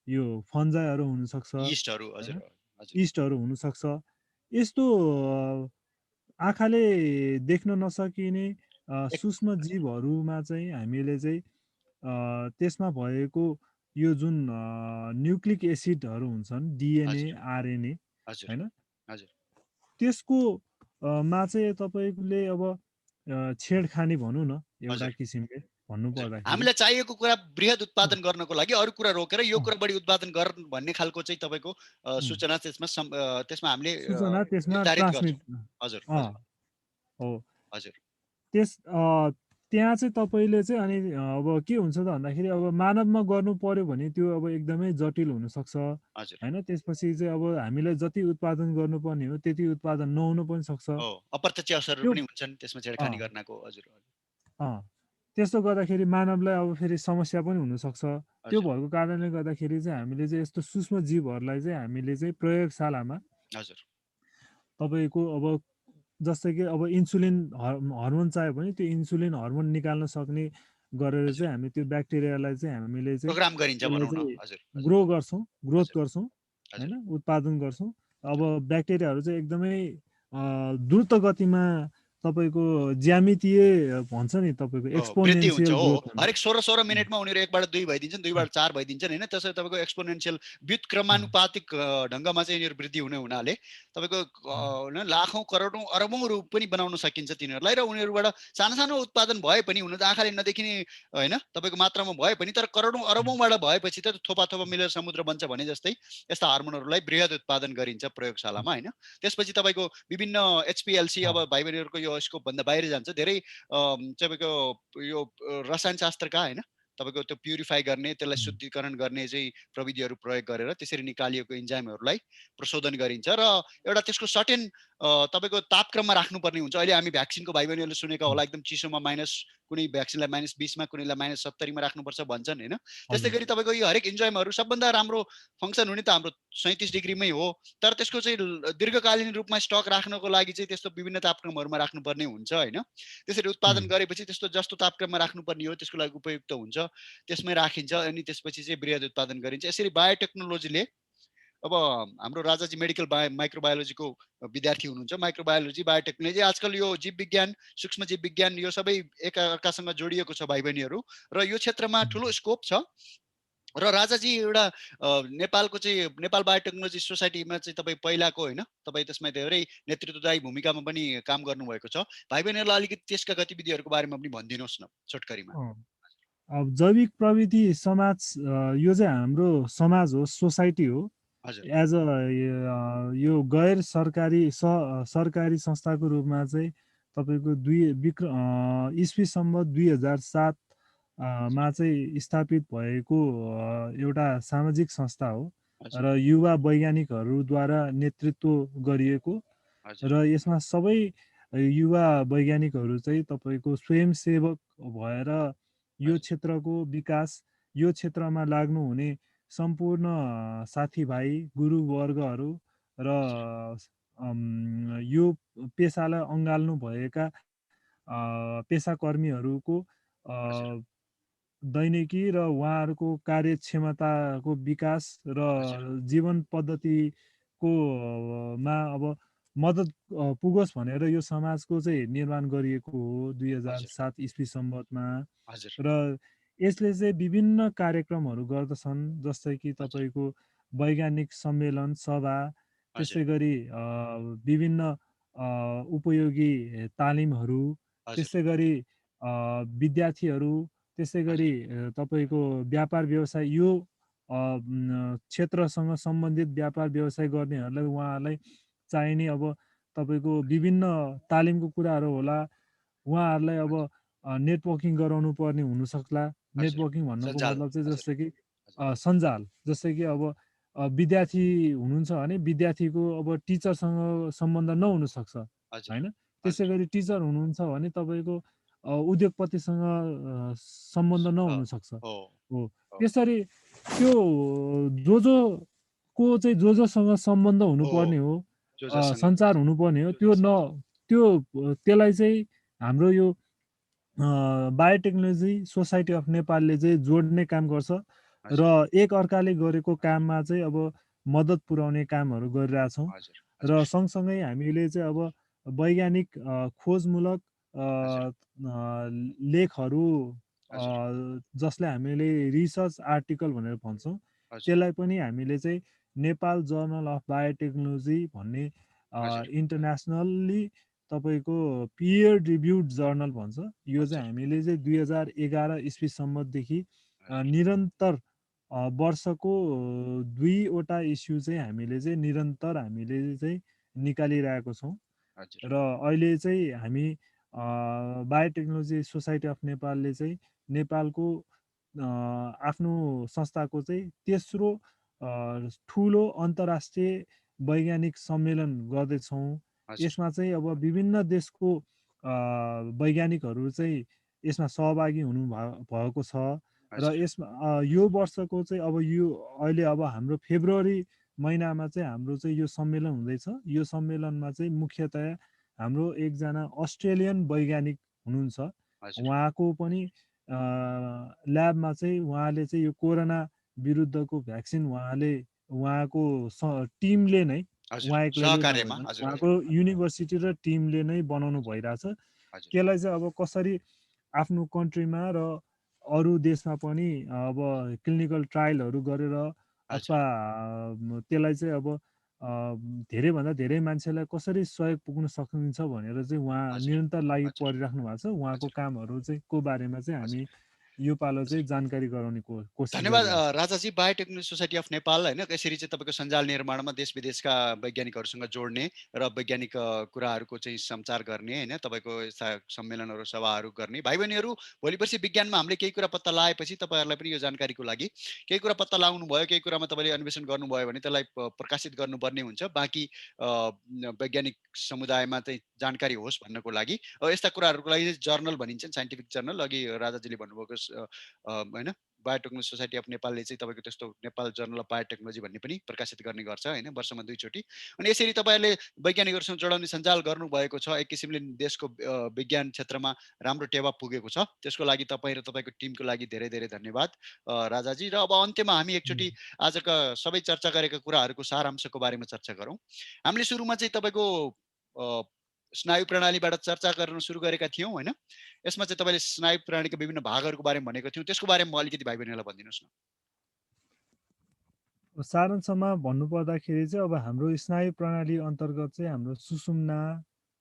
यो फन्जाइहरू हुनसक्छ यीस्टहरू हजुर होइन, हजुर इस्टहरू हुनसक्छ। यस्तो आँखाले देख्न नसकिने एक सूक्ष्म जीवहरूमा चाहिँ हामीले चाहिँ त्यसमा भएको यो जुन न्युक्लिक एसिडहरू हुन्छन् डिएनए हजुर आरएनए हजुर होइन, हजुर त्यसको मा चाहिँ तपाईँले अब छेडखानी भनौँ न एउटा हजुर किसिमले भन्नु हजुर पर्दाखेरि हामीलाई चाहिएको कुरा बृहत अँ, उत्पादन गर्नको लागि अरू कुरा रोकेर यो अँ, कुरा बढी उत्पादन गर भन्ने खालको चाहिँ तपाईँको उम्, सूचना त्यसमा त्यसमा हामीले सूचना त्यसमा निर्धारित ट्रान्समिट गर्छौँ। हजुर अँ हजुर हो हजुर त्यस त्यहाँ चाहिँ तपाईँले चाहिँ अनि अब के हुन्छ त भन्दाखेरि अब मानवमा गर्नु पर्यो भने त्यो अब एकदमै जटिल हुनसक्छ हजुर होइन। त्यसपछि चाहिँ अब हामीलाई जति उत्पादन गर्नुपर्ने हो त्यति उत्पादन नहुनु पनि सक्छ हो अप्रत्यक्ष असरहरू त्यो पनि हुन्छन् त्यसमा छेडखानी अँ गर्नको। हजुर अँ त्यस्तो गर्दाखेरि मानवलाई अब फेरि समस्या पनि हुनसक्छ। त्यो हजुर भएको कारणले गर्दाखेरि चाहिँ हामीले चाहिँ यस्तो सूक्ष्म जीवहरूलाई चाहिँ हामीले चाहिँ प्रयोगशालामा हजुर तपाईँको अब जस्तै कि अब इन्सुलिन हर्मोन चाहियो भने त्यो इन्सुलिन हर्मोन निकाल्न सक्ने गरेर हजुर चाहिँ हामी त्यो ब्याक्टेरियालाई चाहिँ हामीले चाहिँ प्रोग्राम गरिन्छ त्यसलाई भनौँ न। चाहिँ हजुर हजुर ग्रो गर्छौँ, ग्रोथ हजुर गर्छौँ हजुर होइन, उत्पादन गर्छौँ। अब ब्याक्टेरियाहरू चाहिँ एकदमै द्रुत गतिमा तपाईँको ज्यामितीय भन्छ नि तपाईँको वृद्धि हुन्छ एक्सपोनेन्सियल हो ग्रोथ हुन्छ। हरेक 16 मिनटमा उनीहरू 1बाट 2 भइदिन्छन्, 2बाट 4 भइदिन्छन् होइन। त्यसरी तपाईँको एक्सपोनेन्सियल व्युत्क्रमानुपातिक ढङ्गमा चाहिँ यिनीहरू वृद्धि हुने हुनाले तपाईँको लाखौँ करोडौँ अरबौँ रु पनि बनाउन सकिन्छ तिनीहरूलाई। र उनीहरूबाट सानो सानो उत्पादन भए पनि हुन त आँखाले नदेखिने होइन तपाईँको मात्रामा भए पनि तर करोडौँ अरबौँबाट भएपछि त थोपा थोपा मिलेर समुद्र बन्छ भने जस्तै यस्ता हार्मोनहरूलाई बृहत उत्पादन गरिन्छ प्रयोगशालामा होइन। त्यसपछि तपाईँको विभिन्न एचपिएलसी अब भाइ बहिनीहरूको यो स्कोपभन्दा बाहिर जान्छ। धेरै तपाईँको यो रसायनशास्त्रका होइन तपाईँको त्यो प्युरिफाई गर्ने त्यसलाई शुद्धिकरण गर्ने चाहिँ प्रविधिहरू प्रयोग गरेर त्यसरी निकालिएको इन्जाइमहरूलाई प्रशोधन गरिन्छ र एउटा त्यसको सर्टेन तपाईँको तापक्रममा राख्नुपर्ने हुन्छ। अहिले हामी भ्याक्सिनको भाइ बहिनीहरूले सुनेका होला एकदम चिसोमा माइनस, कुनै भ्याक्सिनलाई -20मा कुनैलाई -70मा राख्नुपर्छ भन्छन् होइन। त्यस्तै गरी तपाईँको यो हरेक इन्जाइमहरू सबभन्दा राम्रो फङ्सन हुने त हाम्रो 37 डिग्रीमै हो। तर त्यसको चाहिँ दीर्घकालीन रूपमा स्टक राख्नको लागि चाहिँ त्यस्तो विभिन्न तापक्रमहरूमा राख्नुपर्ने हुन्छ होइन। त्यसरी उत्पादन गरेपछि त्यस्तो जस्तो तापक्रममा राख्नुपर्ने हो त्यसको लागि उपयुक्त हुन्छ, त्यसमै राखिन्छ अनि त्यसपछि चाहिँ बृहत उत्पादन गरिन्छ। यसरी बायोटेक्नोलोजीले अब हाम्रो राजाजी मेडिकल माइक्रोबायोलोजीको विद्यार्थी हुनुहुन्छ। माइक्रोबायोलोजी बायोटेक्नोलोजी आजकल यो जीव विज्ञान, सूक्ष्म जीव विज्ञान यो सबै एकअर्कासँग जोडिएको छ भाइ बहिनीहरू र यो क्षेत्रमा ठुलो स्कोप छ। र राजाजी एउटा नेपालको चाहिँ नेपाल बायोटेक्नोलोजी सोसाइटीमा चाहिँ तपाईँ पहिलाको होइन, तपाईँ त्यसमा धेरै नेतृत्वदायी भूमिकामा पनि काम गर्नुभएको छ। भाइ बहिनीहरूलाई अलिकति त्यसका गतिविधिहरूको बारेमा पनि भनिदिनुहोस् न छोटकरीमा। अब जैविक प्रविधि समाज यो चाहिँ हाम्रो समाज हो, सोसाइटी हो। हजुर एज अ यो गैर सरकारी सरकारी संस्थाको रूपमा चाहिँ तपाईँको इस्वी सम्वत 2007 मा चाहिँ स्थापित भएको एउटा सामाजिक संस्था हो हजुर र युवा वैज्ञानिकहरूद्वारा नेतृत्व गरिएको हजुर र यसमा सबै युवा वैज्ञानिकहरू चाहिँ तपाईँको स्वयंसेवक भएर यो हजुर क्षेत्रको विकास, यो क्षेत्रमा लाग्नुहुने सम्पूर्ण साथीभाइ, गुरुवर्गहरू र हजुर, यो पेसालाई अँगाल्नु भएका पेसाकर्मीहरूको हजुर, दैनिकी र उहाँहरूको कार्यक्षमताको विकास र हजुर, जीवन पद्धतिको मा अब मद्दत पुगोस् भनेर यो समाजको चाहिँ निर्माण गरिएको हो हजुर, 2007 इस्वी सम्वतमा। हजुर, र यसले चाहिँ विभिन्न कार्यक्रमहरू गर्दछन्, जस्तै कि हजुर, तपाईँको वैज्ञानिक सम्मेलन, सभा, हजुर, त्यसै गरी विभिन्न उपयोगी तालिमहरू, हजुर, त्यसै गरी विद्यार्थीहरू, त्यसै गरी हजुर, तपाईँको व्यापार व्यवसाय यो क्षेत्रसँग सम्बन्धित व्यापार व्यवसाय गर्नेहरूलाई उहाँहरूलाई चाहिने अब तपाईँको विभिन्न तालिमको कुराहरू होला। उहाँहरूलाई अब हजुर, नेटवर्किङ गराउनु पर्ने हुनसक्ला। हजुर, नेटवर्किङ भन्नुको सञ्जाल, मतलब चाहिँ हजुर, जस्तै कि हजुर, सञ्जाल। जस्तै कि अब विद्यार्थी हुनुहुन्छ भने विद्यार्थीको अब टिचरसँग सम्बन्ध नहुनसक्छ, हजुर, होइन? त्यसै हजुर, गरी टिचर हुनुहुन्छ भने तपाईँको उद्योगपतिसँग सम्बन्ध अ, नहुनसक्छ। हो, हो, हो, त्यसरी त्यो जो-जोको चाहिँ जो-जोसँग सम्बन्ध हो, हुनुपर्ने हो, जो जोसँग सञ्चार हुनुपर्ने हो, त्यो त्यसलाई चाहिँ हाम्रो यो बायोटेक्नोलोजी सोसाइटी अफ नेपालले चाहिँ जोड्ने काम गर्छ र हजुर, एक अर्काले गरेको काममा चाहिँ अब मद्दत पुर्याउने कामहरू गरिरहेछौँ। हजुर, र हजुर, सँगसँगै हामीले चाहिँ अब वैज्ञानिक खोजमूलक हजुर, लेखहरू हजुर, जसलाई हामीले रिसर्च आर्टिकल भनेर भन्छौँ, हजुर, त्यसलाई पनि हामीले चाहिँ नेपाल जर्नल अफ बायोटेक्नोलोजी भन्ने हजुर, इन्टरनेसनल्ली तपाईँको पियर रिभ्युड जर्नल भन्छ। यो चाहिँ हजुर, हामीले चाहिँ 2011 इस्वीसम्मदेखि हजुर, निरन्तर वर्षको 2 वटा इस्यु चाहिँ हामीले चाहिँ निरन्तर हामीले चाहिँ निकालिरहेको छौँ। हजुर, र अहिले चाहिँ हामी बायोटेक्नोलोजी सोसाइटी अफ नेपालले चाहिँ नेपालको आफ्नो संस्थाको चाहिँ तेस्रो ठुलो अन्तर्राष्ट्रिय वैज्ञानिक सम्मेलन गर्दैछौँ। हजुर, यसमा चाहिँ अब विभिन्न देशको वैज्ञानिकहरू चाहिँ यसमा सहभागी भएको छ। र हजुर, यसमा यो वर्षको चाहिँ अब यो अहिले अब हाम्रो फेब्रुअरी महिनामा चाहिँ हाम्रो चाहिँ यो सम्मेलन हुँदैछ। यो सम्मेलनमा चाहिँ मुख्यतया हाम्रो एकजना अस्ट्रेलियन वैज्ञानिक हुनुहुन्छ। हजुर, उहाँको पनि ल्याबमा चाहिँ उहाँले चाहिँ यो कोरोना विरुद्धको भ्याक्सिन उहाँको टिमले नै, हजुर, उहाँ एक्लैले सहकार्यमा, नभइकन हजुर, उहाँको युनिभर्सिटी र टिमले नै बनाउनु हजुर, भइरहेछ। हजुर, त्यसलाई चाहिँ अब कसरी आफ्नो कन्ट्रीमा र अरू देशमा पनि अब क्लिनिकल ट्रायलहरू गरेर हजुर, अथवा त्यसलाई चाहिँ अब धेरैभन्दा धेरै मान्छेलाई कसरी सहयोग पुग्न सकिन्छ भनेर चाहिँ उहाँ हजुर, निरन्तर लागि हजुर, परिराख्नु भएको छ। उहाँको हजुर, कामहरू चाहिँ को बारेमा चाहिँ हजुर, हामी यो पालो हजुर। चाहिँ जानकारी गराउने कोसिस धन्यवाद गरिरहेछौँ। Rajaji. Biotechnology society of Nepal होइन यसरी चाहिँ तपाईँको सञ्जाल निर्माणमा देश विदेशका वैज्ञानिकहरूसँग जोड्ने र वैज्ञानिक कुराहरूको चाहिँ सञ्चार गर्ने होइन तपाईँको यस्ता सम्मेलनहरू सभाहरू गर्ने भाइ बहिनीहरू। भोलि पर्सि विज्ञानमा हामीले केही कुरा पत्ता लगाएपछि तपाईँहरूलाई पनि यो जानकारीको लागि केही कुरा पत्ता लगाउनु भयो, केही कुरामा तपाईँले अन्वेषण गर्नुभयो भने त्यसलाई प्रकाशित गर्नुपर्ने हुन्छ। बाँकी वैज्ञानिक समुदायमा चाहिँ जानकारी होस् भन्नको लागि यस्ता कुराहरूको लागि जर्नल भनिन्छ, साइन्टिफिक जर्नल। अघि राजाजीले भन्नुभएको होइन बायोटेक्नोलोजी सोसाइटी अफ नेपालले चाहिँ तपाईँको त्यस्तो नेपाल जर्नल अफ बायोटेक्नोलोजी भन्ने पनि प्रकाशित गर्ने गर्छ होइन, वर्षमा 2 चोटि। अनि यसरी तपाईँहरूले वैज्ञानिकहरूसँग जोडाउने सञ्जाल गर्नुभएको छ। एक किसिमले देशको विज्ञान क्षेत्रमा राम्रो टेवा पुगेको छ। त्यसको लागि तपाईँ र तपाईँको टिमको लागि धेरै धेरै धन्यवाद राजाजी। र अब अन्त्यमा हामी एकचोटि आजका सबै चर्चा गरेका कुराहरूको सारांशको बारेमा चर्चा गरौँ। हामीले सुरुमा चाहिँ तपाईँको स्नायु प्रणालीबाट चर्चा गर्न सुरु गरेका थियौँ होइन। यसमा चाहिँ तपाईँले स्नायु प्रणालीका विभिन्न भागहरूको बारेमा भनेको थियौँ। त्यसको बारेमा अलिकति भाइ बहिनीलाई भनिदिनुहोस् न। सारांशमा भन्नुपर्दाखेरि चाहिँ अब हाम्रो स्नायु प्रणाली अन्तर्गत चाहिँ हाम्रो सुषुम्ना,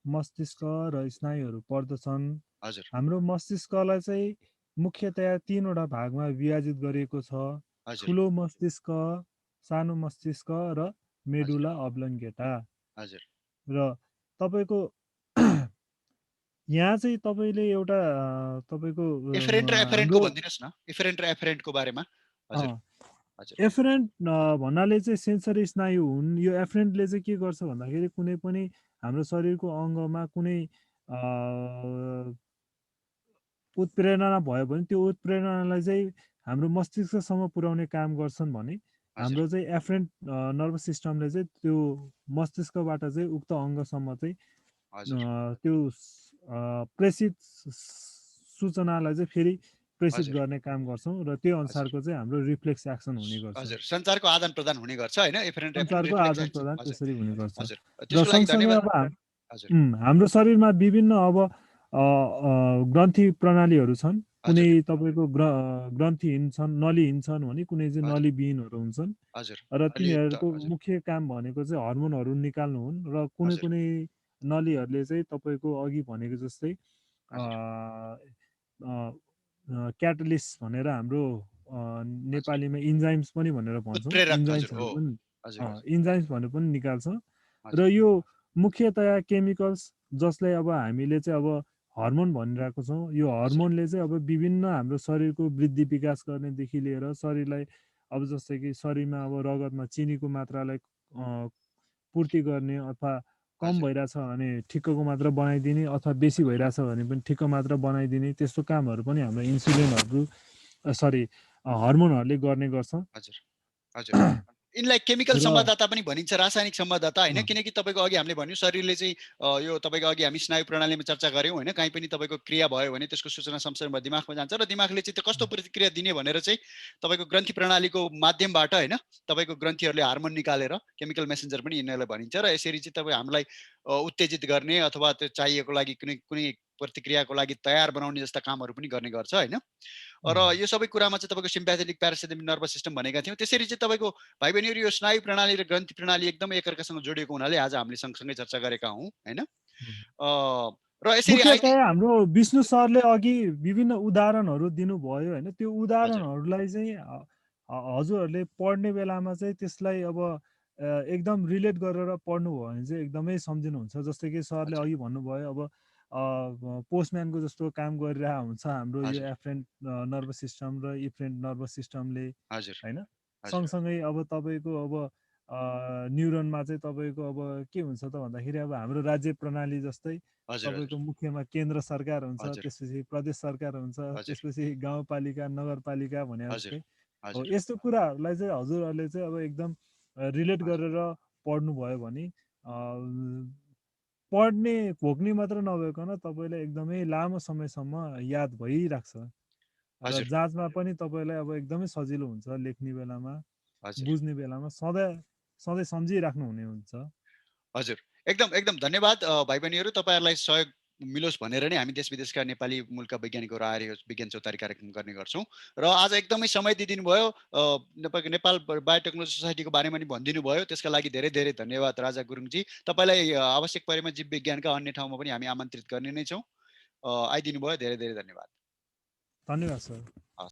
मस्तिष्क र स्नायुहरू पर्दछन्। हजुर, हाम्रो मस्तिष्कलाई चाहिँ मुख्यतया 3वटा भागमा विभाजित गरिएको छ। हजुर, ठुलो मस्तिष्क, सानो मस्तिष्क र हजुर, मेडुला अब्लङ्गेटा। हजुर, र तपाईँको यहाँ चाहिँ तपाईँले एउटा तपाईँको एफरेन्ट र एफरेन्टको हाम्रो भनिदिनुहोस् न, एफरेन्ट र एफरेन्टको बारेमा। हजुर, हजुर, एफरेन्ट भन्नाले चाहिँ सेन्सरी स्नायु हुन्। यो एफरेन्टले चाहिँ के गर्छ भन्दाखेरि कुनै पनि हाम्रो शरीरको अङ्गमा कुनै उत्प्रेरणा भयो भने त्यो उत्प्रेरणालाई चाहिँ हाम्रो मस्तिष्कसम्म पुर्याउने काम गर्छन् भने हाम्रो चाहिँ एफ्रेन्ट नर्भस सिस्टमले चाहिँ त्यो मस्तिष्कबाट चाहिँ उक्त अङ्गसम्म चाहिँ त्यो प्रेषित सूचनालाई चाहिँ फेरि प्रेषित गर्ने काम गर्छौँ र त्यो अनुसारको चाहिँ हाम्रो रिफ्लेक्स एक्सन हुने गर्छ। हजुर, सञ्चारको आदान प्रदान हुने गर्छ हैन, एफरेन्ट सञ्चारको रिफ्लेक्स आदान एक्सन। प्रदान हजुर त्यसरी हुने गर्छ हजुर, र त्यसको लागि सँगसँगै धन्यवाद। अब हजुर हाम्रो शरीरमा विभिन्न अब ग्रन्थि प्रणालीहरू छन्। कुनै हजुर तपाईँको ग्रन्थिहीन छन्, नलीहीन छन् भने कुनै चाहिँ हजुर नलीविहीनहरू हुन्छन् हजुर र अलियुक्त। तिनीहरूको हजुर मुख्य काम भनेको चाहिँ हर्मोनहरू निकाल्नु हुन् र कुनै हजुर कुनै नलीहरूले चाहिँ तपाईँको अघि भनेको जस्तै हजुर क्याटलिस्ट भनेर हाम्रो हजुर नेपालीमा इन्जाइम्स पनि भनेर भन्छौँ। उत्प्रेरक। हजुर इन्जाइम्सहरू हो। पनि हजुर इन्जाइम्स भनेर पनि निकाल्छ र हजुर यो मुख्यतया केमिकल्स जसलाई अब हामीले चाहिँ अब हर्मोन भनिरहेको छौँ। यो हजुर हर्मोनले चाहिँ अब विभिन्न हाम्रो शरीरको वृद्धि विकास गर्नेदेखि लिएर शरीरलाई अब जस्तै कि शरीरमा अब रगतमा चिनीको मात्रालाई पूर्ति गर्ने अथवा कम हजुर भइरहेछ भने ठिक्कको मात्रा बनाइदिने अथवा बेसी भइरहेछ भने पनि ठिक्क मात्रा बनाइदिने त्यस्तो कामहरू पनि हाम्रो इन्सुलिनहरू सरी हर्मोनहरूले गर्ने गर्छ हजुर हजुर यिनलाई केमिकल र संवाददाता पनि भनिन्छ, रासायनिक संवाददाता होइन, अँ, किनकि तपाईँको अघि हामीले भन्यौँ शरीरले चाहिँ यो तपाईँको अघि हामी स्नायु प्रणालीमा चर्चा गऱ्यौँ होइन, कहीँ पनि तपाईँको क्रिया भयो भने त्यसको सूचना संसारमा दिमागमा जान्छ र दिमागले चाहिँ त्यो कस्तो प्रतिक्रिया दिने भनेर चाहिँ तपाईँको ग्रन्थि प्रणालीको माध्यमबाट होइन तपाईँको ग्रन्थिहरूले हार्मोन निकालेर केमिकल मेसेन्जर पनि यिनीहरूलाई भनिन्छ र यसरी चाहिँ तपाईँ हामीलाई उत्तेजित गर्ने अथवा त्यो चाहिएको लागि कुनै कुनै प्रतिक्रियाको लागि तयार बनाउने जस्ता कामहरू पनि गर्ने गर्छ होइन। र यो सबै कुरामा चाहिँ तपाईँको सिम्प्याथेटिक प्यारासिम्पेथेटिक नर्भस सिस्टम भनेका थियौँ। त्यसरी चाहिँ तपाईँको भाइ बहिनीहरू यो स्नायु प्रणाली र ग्रन्थि प्रणाली एकदमै एकअर्कासँग जोडिएको हुनाले आज हामीले सँगसँगै चर्चा गरेका हौँ होइन। र यसरी अहिले मुख्यतया हाम्रो विष्णु सरले अघि विभिन्न उदाहरणहरू दिनुभयो होइन। त्यो हजुर उदाहरणहरूलाई चाहिँ हजुरहरूले पढ्ने बेलामा चाहिँ त्यसलाई अब एकदम रिलेट गरेर पढ्नुभयो भने चाहिँ एकदमै सम्झिनुहुन्छ। जस्तै कि सरले हजुर अघि भन्नुभयो अब पोस्टम्यानको जस्तो काम गरिरहेको हुन्छ हाम्रो यो हजुर एफ्रेन्ट नर्भस सिस्टम र इफ्रेन्ट नर्भस सिस्टमले हजुर होइन। हजुर सँगसँगै अब तपाईँको अब न्युरोनमा चाहिँ तपाईँको अब के हुन्छ त भन्दाखेरि अब हाम्रो राज्य प्रणाली जस्तै हजुर तपाईँको मुख्यमा केन्द्र सरकार हुन्छ, हजुर त्यसपछि प्रदेश सरकार हुन्छ, हजुर त्यसपछि गाउँपालिका नगरपालिका भने हजुर जस्तै हो। हजुर यस्तो कुराहरूलाई चाहिँ हजुरहरूले चाहिँ अब एकदम रिलेट हजुर गरेर पढ्नुभयो भने पढ्ने घोक्ने मात्र नभइकन तपाईँलाई एकदमै लामो समयसम्म याद भइराख्छ र हजुर जाँचमा पनि तपाईँलाई अब एकदमै सजिलो हुन्छ। लेख्ने बेलामा हजुर बुझ्ने बेलामा सधैँ सधैँ सम्झिराख्नु हुने हुन्छ। हजुर एकदम एकदम धन्यवाद भाइ बहिनीहरू, तपाईँहरूलाई सहयोग मिलोस् भनेर नै हामी देश विदेशका नेपाली मूलका वैज्ञानिकहरू आएर यो विज्ञान चौतारी कार्यक्रम गर्ने गर्छौँ। र आज एकदमै समय दिइदिनु भयो, नेपाल बायोटेक्नोलोजी सोसाइटीको बारेमा पनि भनिदिनु भयो, त्यसका लागि धेरै धेरै धन्यवाद राजा गुरुङजी। तपाईँलाई आवश्यक परेमा जीव विज्ञानका अन्य ठाउँमा पनि हामी आमन्त्रित गर्ने नै छौँ। आइदिनु भयो, धेरै धेरै धन्यवाद। धन्यवाद सर।